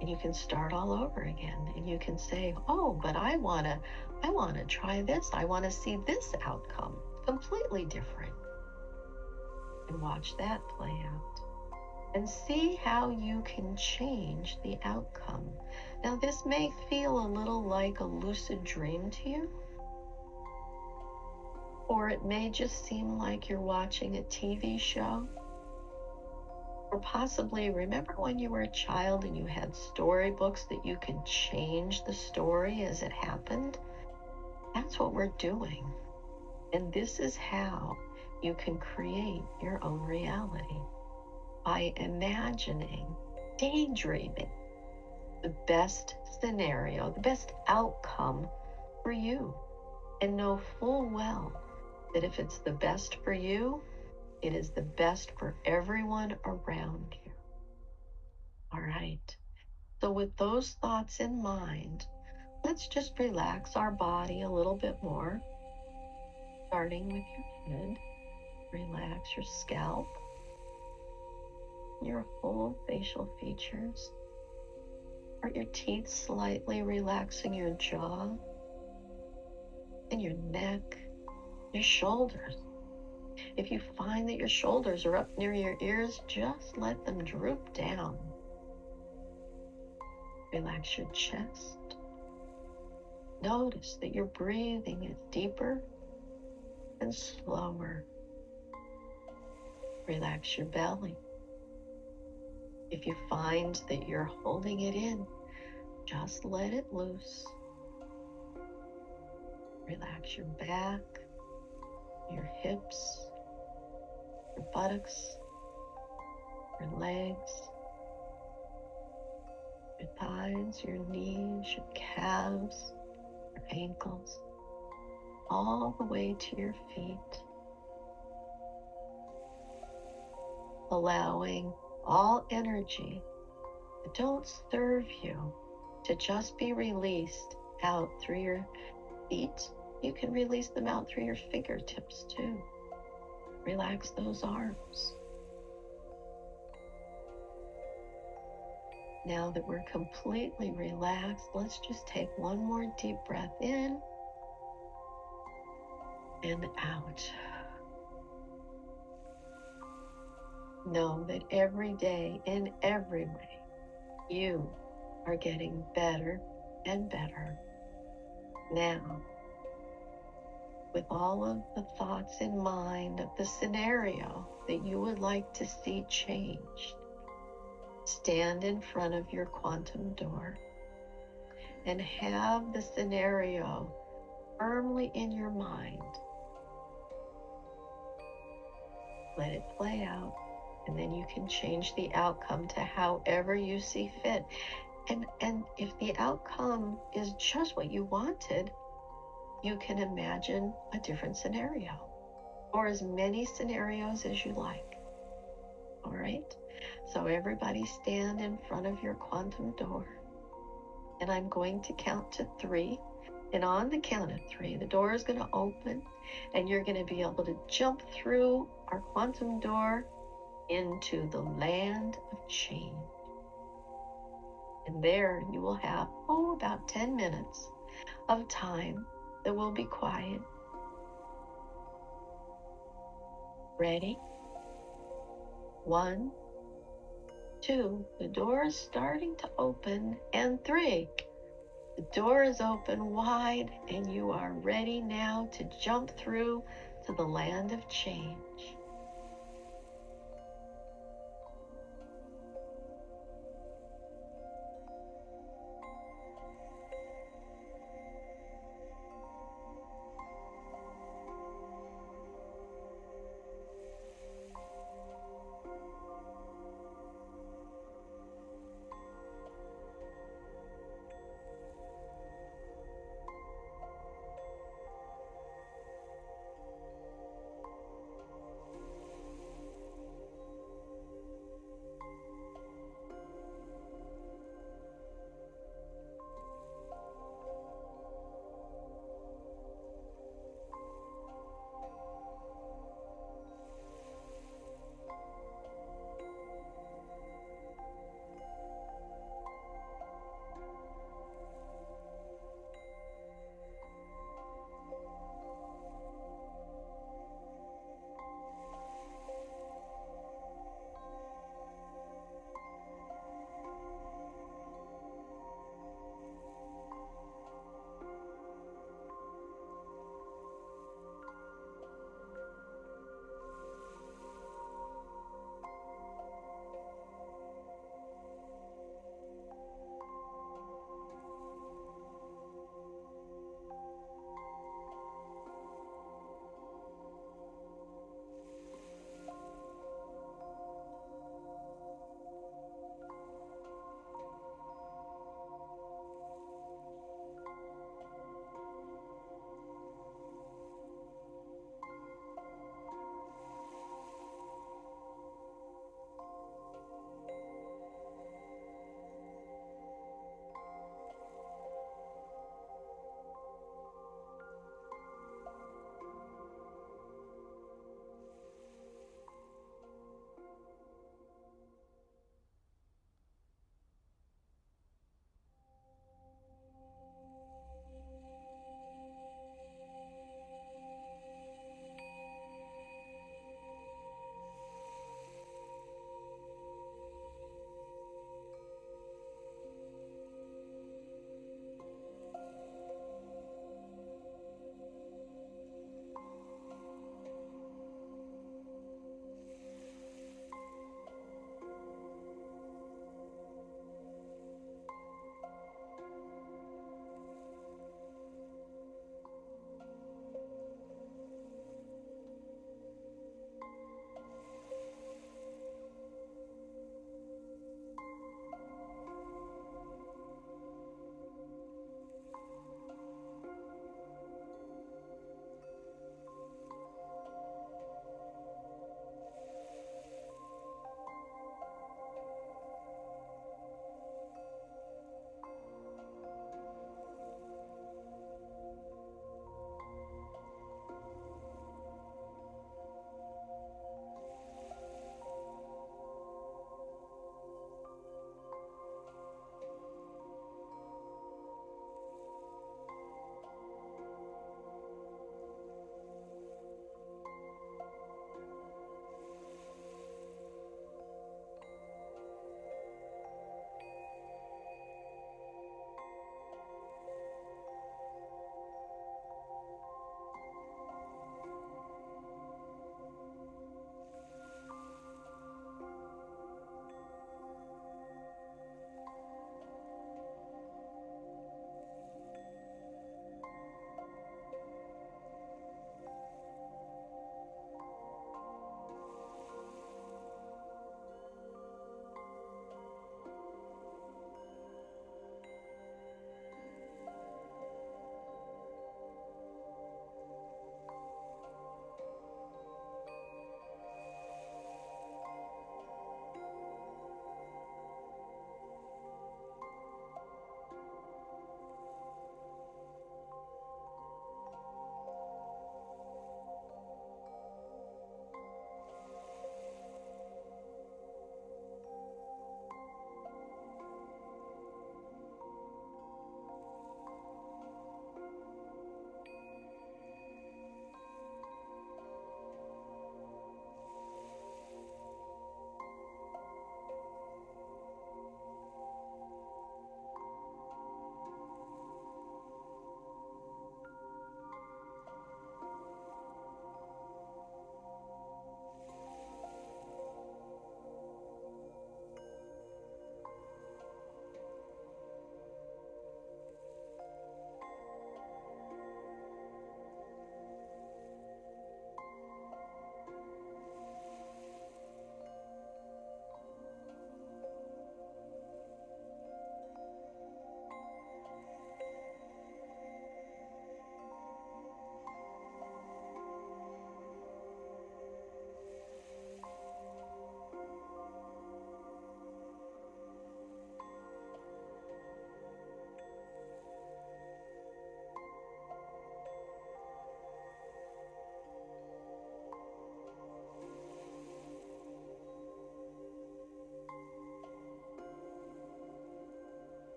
and you can start all over again. And you can say, but I want to try this. I want to see this outcome completely different. And watch that play out. And see how you can change the outcome. Now, this may feel a little like a lucid dream to you. Or it may just seem like you're watching a TV show. Or possibly, remember when you were a child and you had storybooks that you could change the story as it happened? That's what we're doing. And this is how you can create your own reality. By imagining, daydreaming the best scenario, the best outcome for you. And know full well that if it's the best for you, it is the best for everyone around you. All right. So with those thoughts in mind, let's just relax our body a little bit more. Starting with your head, relax your scalp, your full facial features. Are your teeth slightly relaxing your jaw and your neck, your shoulders? If you find that your shoulders are up near your ears, just let them droop down. Relax your chest. Notice that your breathing is deeper and slower. Relax your belly. If you find that you're holding it in, just let it loose. Relax your back, your hips, your buttocks, your legs, your thighs, your knees, your calves, your ankles, all the way to your feet. Allowing all energy that don't serve you to just be released out through your feet. You can release them out through your fingertips too. Relax those arms. Now that we're completely relaxed, let's just take one more deep breath in and out. Know that every day, in every way, you are getting better and better. Now, with all of the thoughts in mind of the scenario that you would like to see changed, stand in front of your quantum door and have the scenario firmly in your mind. Let it play out, and then you can change the outcome to however you see fit. And if the outcome is just what you wanted, you can imagine a different scenario, or as many scenarios as you like. All right? So everybody stand in front of your quantum door, and I'm going to count to 3. And on the count of 3, the door is going to open, and you're going to be able to jump through our quantum door into the land of change. And there you will have, about 10 minutes of time that will be quiet. Ready? 1, 2, the door is starting to open, and 3. The door is open wide, and you are ready now to jump through to the land of change.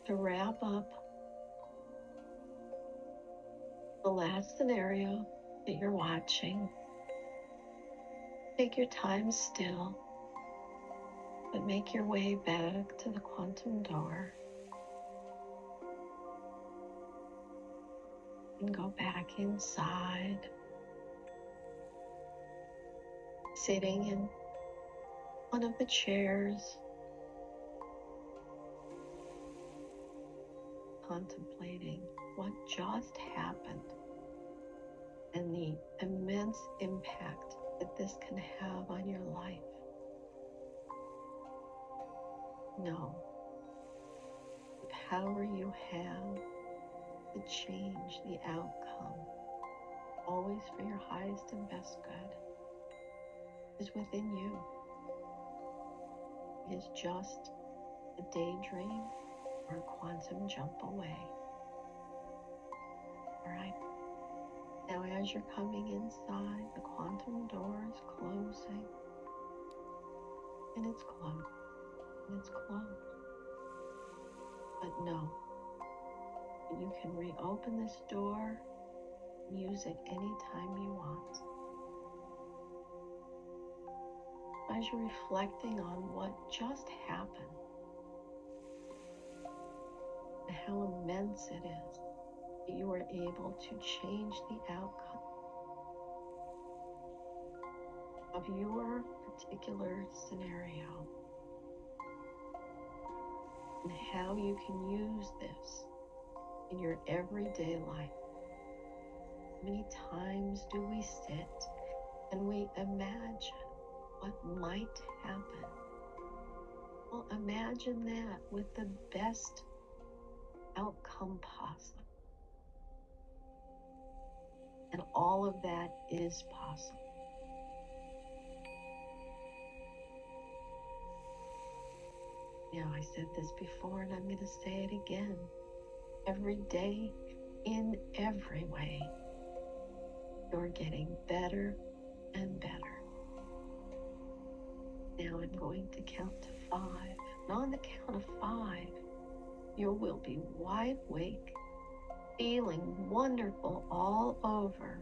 to wrap up the last scenario that you're watching. Take your time still, but make your way back to the quantum door and go back inside, sitting in one of the chairs, contemplating what just happened and the immense impact that this can have on your life. Know the power you have to change the outcome, always for your highest and best good, is within you. It is just a daydream or a quantum jump away. All right. Now, as you're coming inside, the quantum door is closing, and it's closed, and it's closed. But know that you can reopen this door and use it anytime you want. As you're reflecting on what just happened and how immense it is that you were able to change the outcome of your particular scenario, and how you can use this in your everyday life. Many times do we sit and we imagine what might happen. Well, imagine that with the best outcome possible. And all of that is possible. Now, I said this before and I'm going to say it again. Every day, in every way, you're getting better and better. Now I'm going to count to 5. And on the count of 5, you will be wide awake, feeling wonderful all over,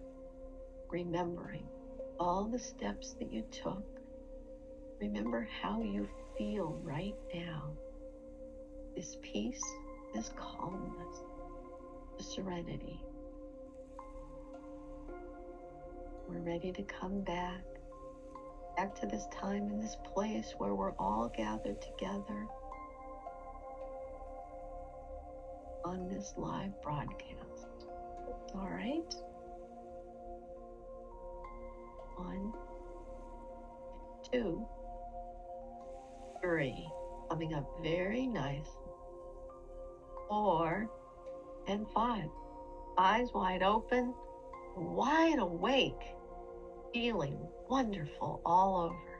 remembering all the steps that you took. Remember how you feel right now. This peace, this calmness, this serenity. We're ready to come back to this time and this place where we're all gathered together on this live broadcast. All right? 1, 2, 3. Coming up very nice. 4 and 5. Eyes wide open, wide awake, feeling wonderful all over.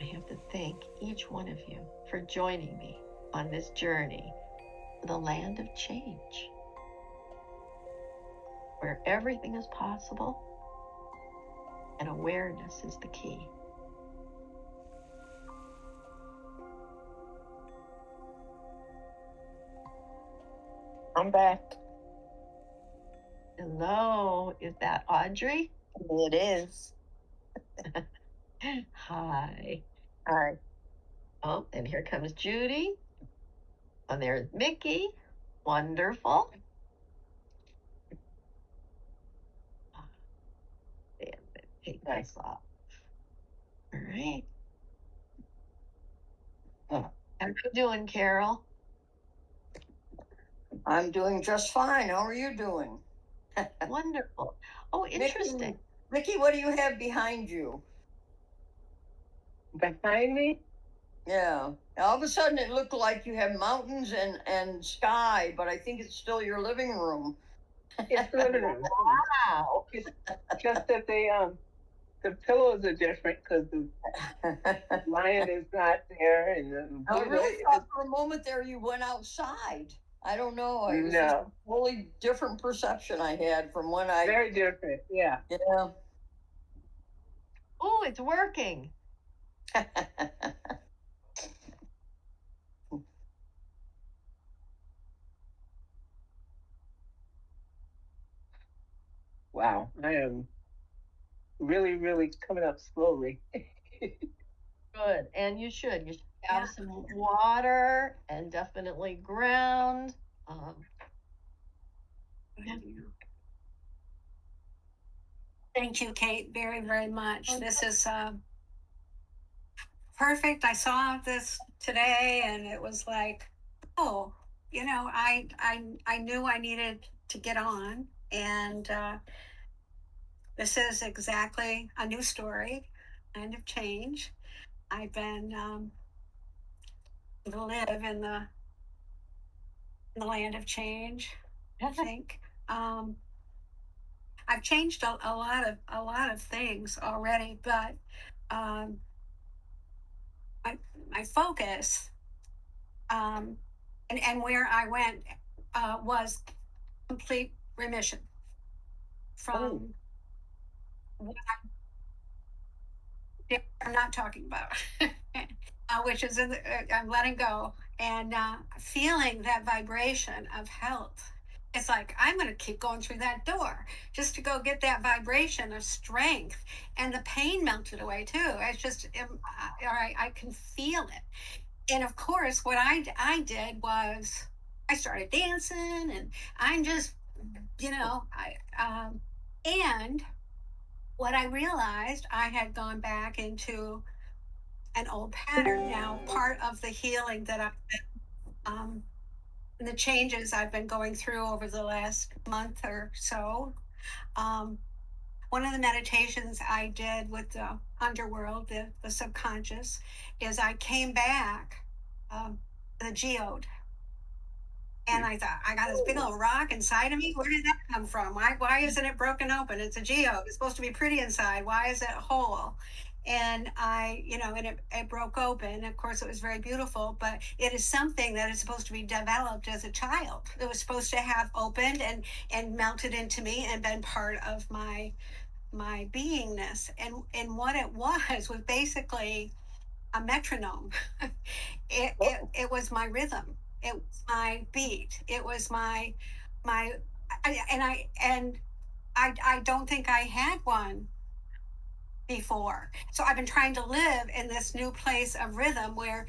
I have to thank each one of you for joining me on this journey to the land of change, where everything is possible and awareness is the key. I'm back. Hello, is that Audrey? It is. Hi. All right. Oh, and here comes Judy. And there's Mickey. Wonderful. Damn it. Take this off. All right. How you doing, Carol? I'm doing just fine. How are you doing? Wonderful. Oh, interesting. Mickey, what do you have behind you? Behind me? Yeah. All of a sudden it looked like you have mountains and sky, but I think it's still your living room. It's living room. Wow. It's just that the pillows are different because the lion is not there, and the I Buddha really is. thought for a moment there you went outside. I don't know. It was just a No, totally different perception I had from when I. very different. Yeah. Yeah. Oh, it's working. Wow, I am really, really coming up slowly. Good. And you should. You should have Yeah. some water and definitely ground. Um, yeah. Thank you, Kate, very, very much. This is perfect. I saw this today and it was like, oh, I knew I needed to get on. And this is exactly a new story, kind of change. I've been to live in the land of change, I think. I've changed a lot of things already, but um, my focus um, and where I went was complete remission Oh, from what I'm not talking about, which is I'm letting go and feeling that vibration of health. It's like I'm going to keep going through that door just to go get that vibration of strength, and the pain melted away too. It's just, I can feel it. And of course, what I did was I started dancing, and I'm just, and what I realized, I had gone back into an old pattern. Now, part of the healing that um, and the changes I've been going through over the last month or so, um, one of the meditations I did with the underworld, the subconscious, is I came back, the geode. And I thought, I got this big old rock inside of me. Where did that come from? Why isn't it broken open? It's a geode. It's supposed to be pretty inside. Why is it whole? And it broke open. Of course, it was very beautiful, but it is something that is supposed to be developed as a child. It was supposed to have opened and melted into me and been part of my beingness. And what it was basically a metronome. It was my rhythm. It was my beat. It was my I don't think I had one before. So I've been trying to live in this new place of rhythm where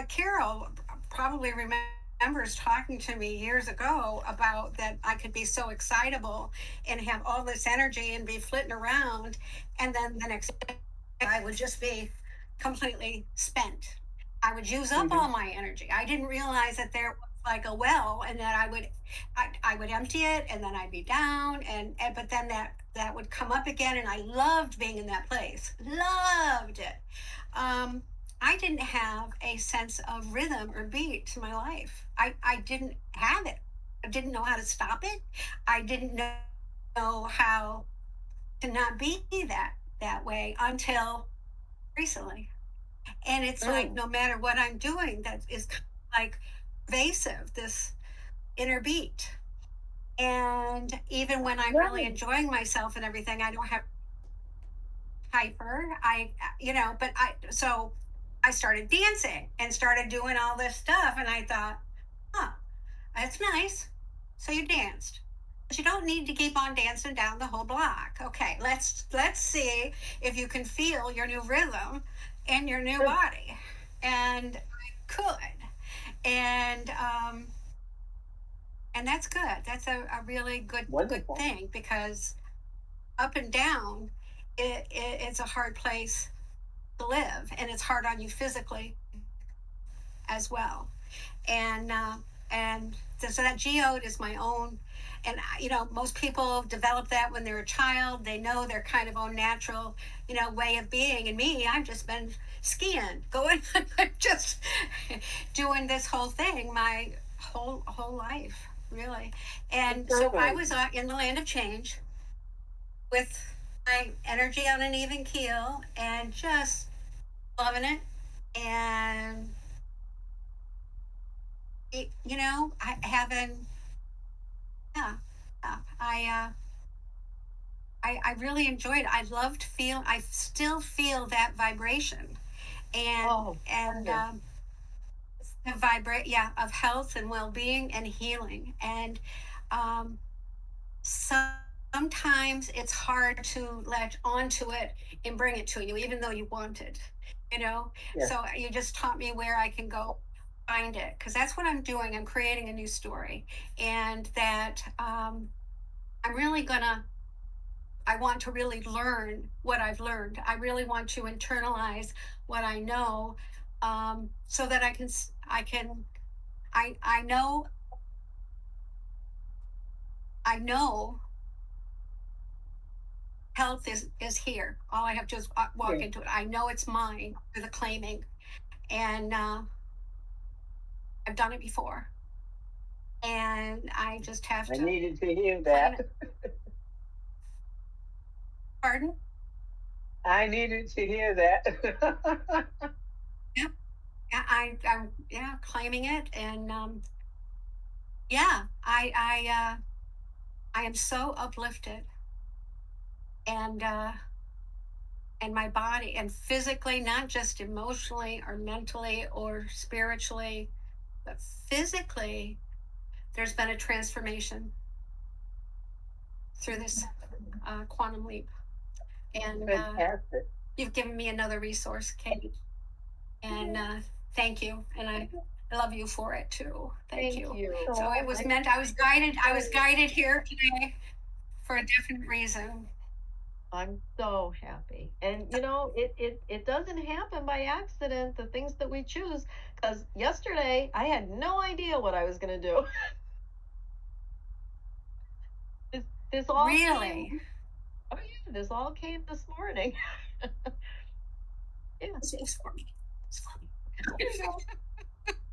Carol probably remembers talking to me years ago about that I could be so excitable and have all this energy and be flitting around, and then the next day I would just be completely spent. I would use up all my energy. I didn't realize that there was like a well, and that I would empty it, and then I'd be down, and but then that would come up again, and I loved being in that place. Loved it. Um, I didn't have a sense of rhythm or beat to my life. I didn't have it. I didn't know how to stop it. I didn't know how to not be that way until recently. And it's like no matter what I'm doing, that is like pervasive, this inner beat. And even when I'm really enjoying myself and everything, I don't have hyper. But I started dancing and started doing all this stuff, and I thought, huh, that's nice. So you danced. But you don't need to keep on dancing down the whole block. Okay, let's see if you can feel your new rhythm in your new body. And I could. And and that's good. That's a really good thing, because up and down, it's a hard place to live, and it's hard on you physically as well. And so that geode is my own. And most people develop that when they're a child. They know their kind of own natural way of being. And me, I've just been skiing, going just doing this whole thing my whole life, really. And so I was in the land of change with my energy on an even keel and just loving it. And I haven't. Yeah, I I really enjoyed it. I still feel that vibration, and Oh, and yeah. the vibrate, yeah, of health and well-being and healing. And um sometimes it's hard to latch onto it and bring it to you, even though you want it, you know? Yeah. So you just taught me where I can go find it, because that's what I'm doing. I'm creating a new story, and that I'm really gonna, I want to really learn what I've learned. I really want to internalize what I know, so that I know, I know health is here. All I have to do is walk Yeah. into it. I know it's mine for the claiming, and I've done it before, and I just have I to needed to hear claim that. it. Pardon? I needed to hear that. Yep. I'm yeah, claiming it, and yeah, I am so uplifted, and my body and physically, not just emotionally or mentally or spiritually, but physically, there's been a transformation through this quantum leap. And Fantastic. you've given me another resource, Kate. And thank you. And I love you for it too. Thank you. you. So it was meant, I was guided here today for a definite reason. I'm so happy. And you know, it doesn't happen by accident, the things that we choose. Because yesterday I had no idea what I was gonna do. this this all Really? came, oh yeah, this all came this morning. Yeah. It's for me. It's for me. There you go.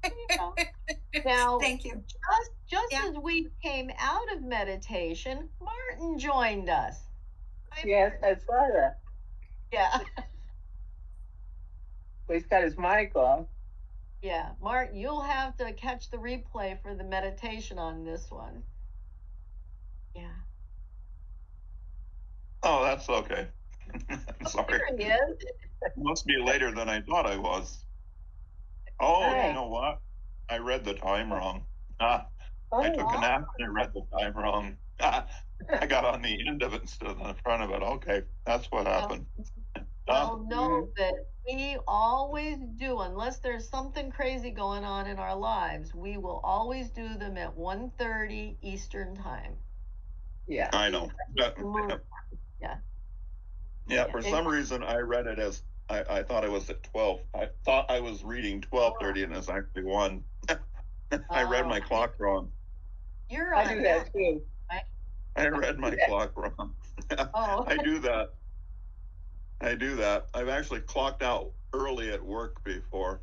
There you go. Now, Thank you. just Yeah. as we came out of meditation, Martin joined us. Yes, I saw that. Yeah. But he's got his mic off. Yeah, Martin, you'll have to catch the replay for the meditation on this one. Yeah. Oh, that's okay. I'm sorry. There he is. Must be later than I thought I was. Oh, Hi. you know what? I read the time wrong. I took a nap and I read the time wrong. I got on the end of it instead of the front of it. Okay, that's what happened. Well, know that we always do, unless there's something crazy going on in our lives, we will always do them at 1:30 Eastern time. Yeah. I know. Yeah. Yeah, for some reason I read it as I thought it was at 12. I thought I was reading 12:30 and it's actually 1. I read my clock wrong. You're I on do that too. I read my clock wrong. Oh. I do that. I've actually clocked out early at work before.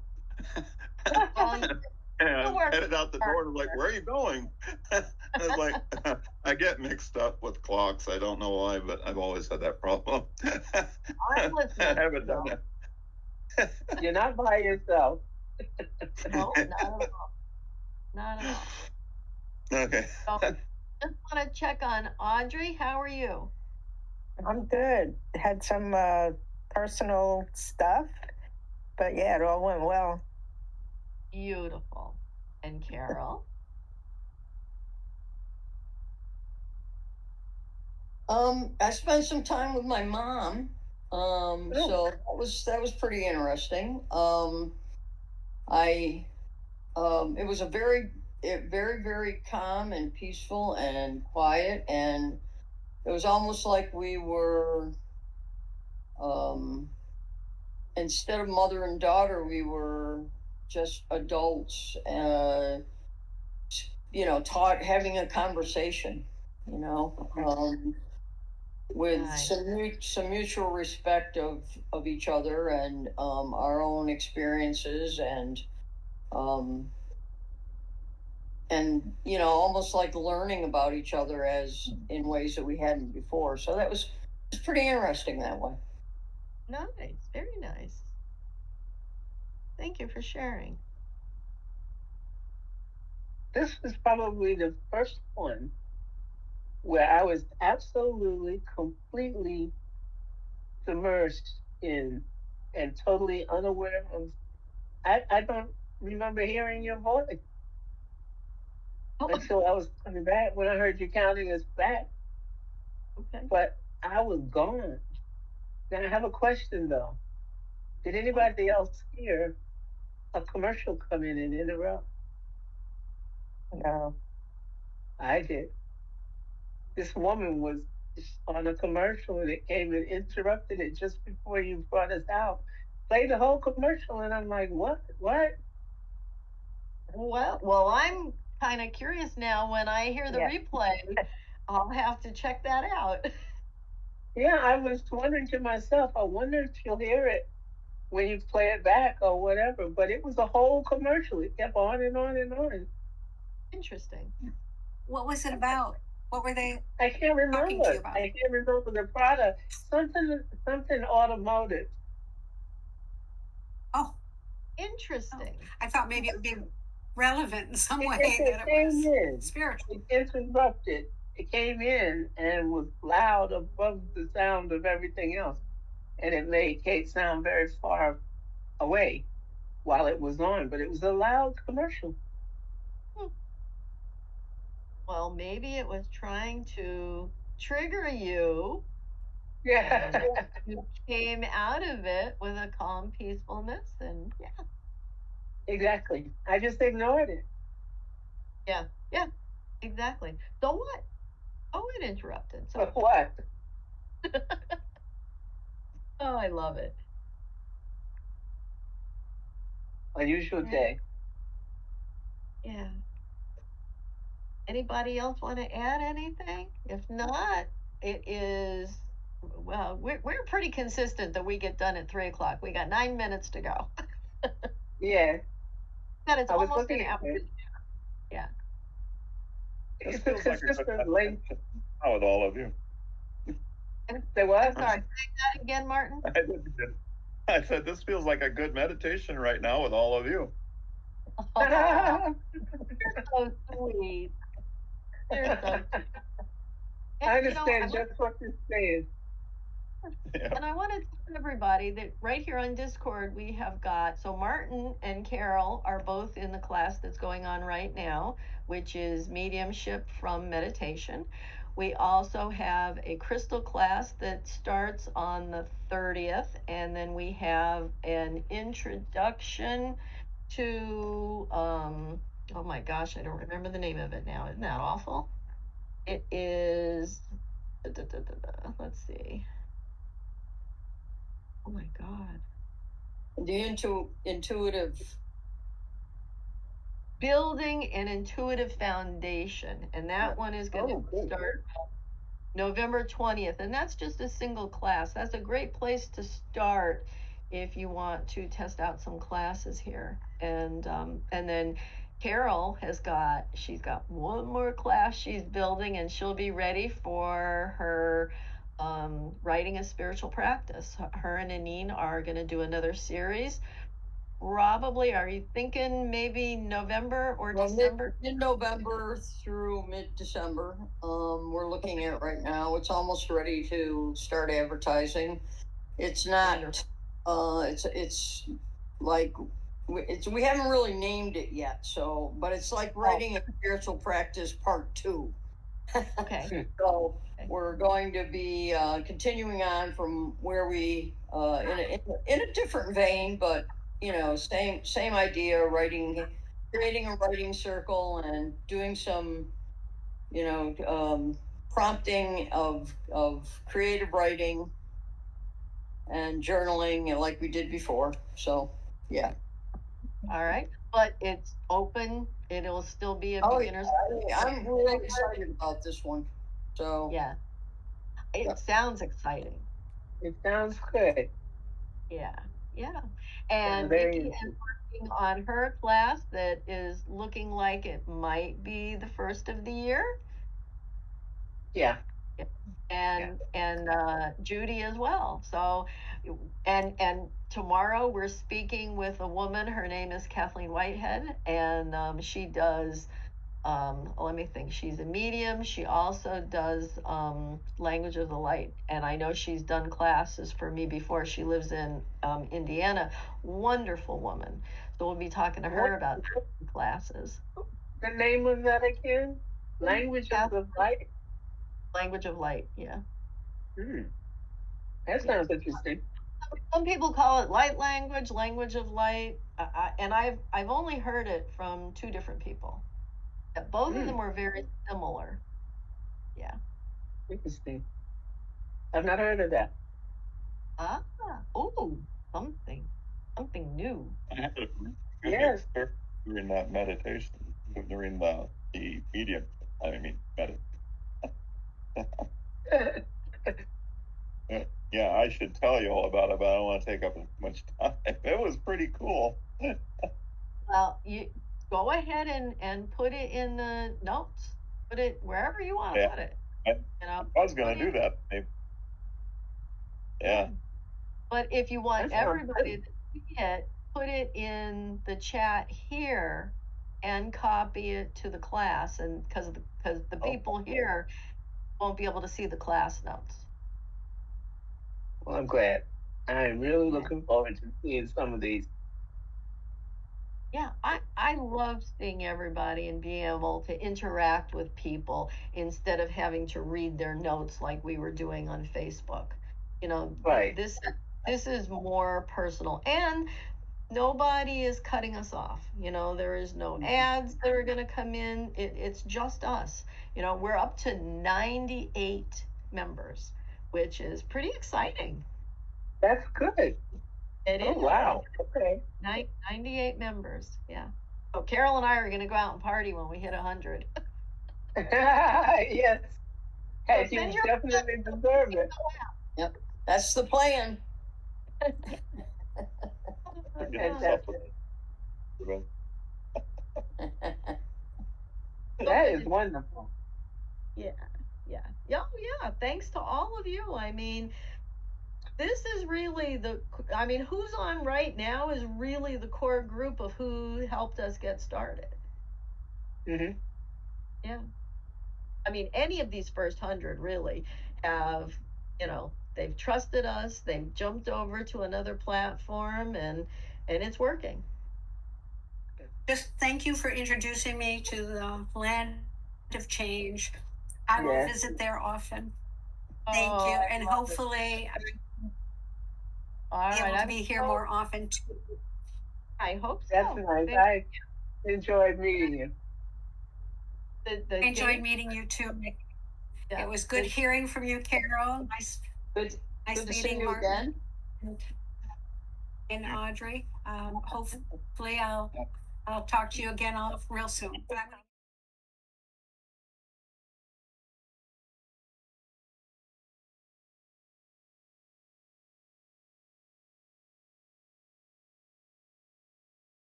And I headed out the door and I'm like, where are you going? I was like, I get mixed up with clocks. I don't know why, but I've always had that problem. I'm listening. I haven't done it. You're not by yourself. No, not at all. Not at all. Okay. So, just want to check on Audrey. How are you? I'm good. Had some personal stuff, but yeah, it all went well. Beautiful. And Carol? I spent some time with my mom. So that was pretty interesting. It was very, very calm and peaceful and quiet, and it was almost like we were, instead of mother and daughter, we were just adults, having a conversation, with Nice. some mutual respect of each other and our own experiences and almost like learning about each other as in ways that we hadn't before. So that was pretty interesting that way. Nice. Very nice. Thank you for sharing. This was probably the first one where I was absolutely, completely submerged in and totally unaware of. I don't remember hearing your voice until I was coming back when I heard you counting us back. Okay. but I was gone. Now I have a question though. Did anybody else hear a commercial come in and interrupt? No. I did. This woman was on a commercial and it came and interrupted it just before you brought us out. Played the whole commercial and I'm like, what? What? Well, I'm kind of curious now. When I hear the Yeah. replay, I'll have to check that out. Yeah, I was wondering to myself, I wonder if you'll hear it when you play it back or whatever. But it was a whole commercial. It kept on and on and on. Interesting. What was it about? What were they I can't talking to you remember. about? I can't remember the product. Something automotive. Oh, Interesting. I thought maybe it would be relevant in some way It that it came was in. spiritual. It interrupted. It came in and was loud above the sound of everything else. And it made Kate sound very far away while it was on, but it was a loud commercial. Hmm. Well, maybe it was trying to trigger you, and Yeah, you came out of it with a calm peacefulness. And yeah, exactly. I just ignored it. yeah, exactly. So what? Oh, it interrupted. So But what? oh, I love it. Unusual Yeah. day. Yeah. Anybody else want to add anything? If not, it is, well, we're pretty consistent that we get done at 3 o'clock. We got 9 minutes to go. Yeah, But it's I was almost an looking hour. at it. Yeah. This It's a feels like a good consistent length. meditation now with all of you. Say I'm what? sorry. Say that again, Martin. I said, this feels like a good meditation right now with all of you. Oh, you're so sweet. You're so sweet. And I you know, understand just what you're saying. Yeah. and I want to tell everybody that right here on Discord, we have got, so Martin and Carol are both in the class that's going on right now, which is mediumship from meditation. We also have a crystal class that starts on the 30th, and then we have an introduction to, oh my gosh, I don't remember the name of it now. Isn't that awful? It is, let's see. Oh my God. The intuitive. Building an intuitive foundation. And that one is going Oh, to good. start November 20th. And that's just a single class. That's a great place to start if you want to test out some classes here. And then Carol she's got one more class she's building, and she'll be ready for her writing a spiritual practice. Her and Anine are going to do another series. Probably, are you thinking maybe November or Well, December? mid-November through mid-December. We're looking at right now. It's almost ready to start advertising. It's not. It's like we haven't really named it yet. So, but it's like writing a spiritual practice part 2. Okay. So we're going to be continuing on from where we in a different vein, but you know, same idea. Creating a writing circle and doing some, you know, prompting of creative writing and journaling, like we did before. So yeah. All right. But it's open. It'll still be a Oh, beginner's. I'm really excited about this one. So Yeah. It Yeah. sounds exciting. It sounds good. Yeah. Yeah. And Very Nikki is working on her class that is looking like it might be the first of the year. Yeah. And Judy as well. So, and tomorrow we're speaking with a woman. Her name is Kathleen Whitehead, and she does. Let me think. She's a medium. She also does language of the light, and I know she's done classes for me before. She lives in Indiana. Wonderful woman. So we'll be talking to her about classes. The name of that again? Language of the light? Language of light. Yeah. Hmm. That sounds interesting. Some people call it light language, language of light, and I've only heard it from two different people. Both of them were very similar. Yeah. Interesting. I've not heard of that. Ah. Oh, something new. I had a good Yes. experience during that meditation, during the medium. I mean, yeah, I should tell you all about it, but I don't want to take up as much time. It was pretty cool. Well, you go ahead and put it in the notes. Put it wherever you want to Yeah, put it. I, You know, I was going put to do it- that. Yeah. But if you want That sounds everybody good. to see it, put it in the chat here and copy it to the class, and because the Oh. people here won't be able to see the class notes. Well, I'm glad. I'm really looking forward to seeing some of these. Yeah, I love seeing everybody and being able to interact with people instead of having to read their notes like we were doing on Facebook. You know, Right. this is more personal, and nobody is cutting us off. You know, there is no ads that are going to come in. It's just us. You know, we're up to 98 members, which is pretty exciting. That's good. It Oh, is. wow. Okay. 98 members. Yeah. So Carol and I are going to go out and party when we hit 100. Yes. Hey, So you send your definitely deserve it. Yep, that's the plan. Fantastic. Well, That is wonderful. Yeah. Yeah. Yeah. Oh, yeah. Thanks to all of you. I mean, this is really who's on right now is really the core group of who helped us get started. Hmm. Yeah. I mean, any of these first 100 really have, they've trusted us, they've jumped over to another platform, and it's working. Just thank you for introducing me to the land of change. I will Yes. visit there often. Thank Oh, you. I And love it. hopefully All be right. able to I'm be here so- more often too. I hope so. That's nice. I enjoyed meeting you. The Enjoyed date- meeting you too, Nick. yeah, It was good the- hearing from you, Carol. Good, Nice good to see meeting you Martin again. and Audrey. Hopefully I'll talk to you again real soon. But I'm gonna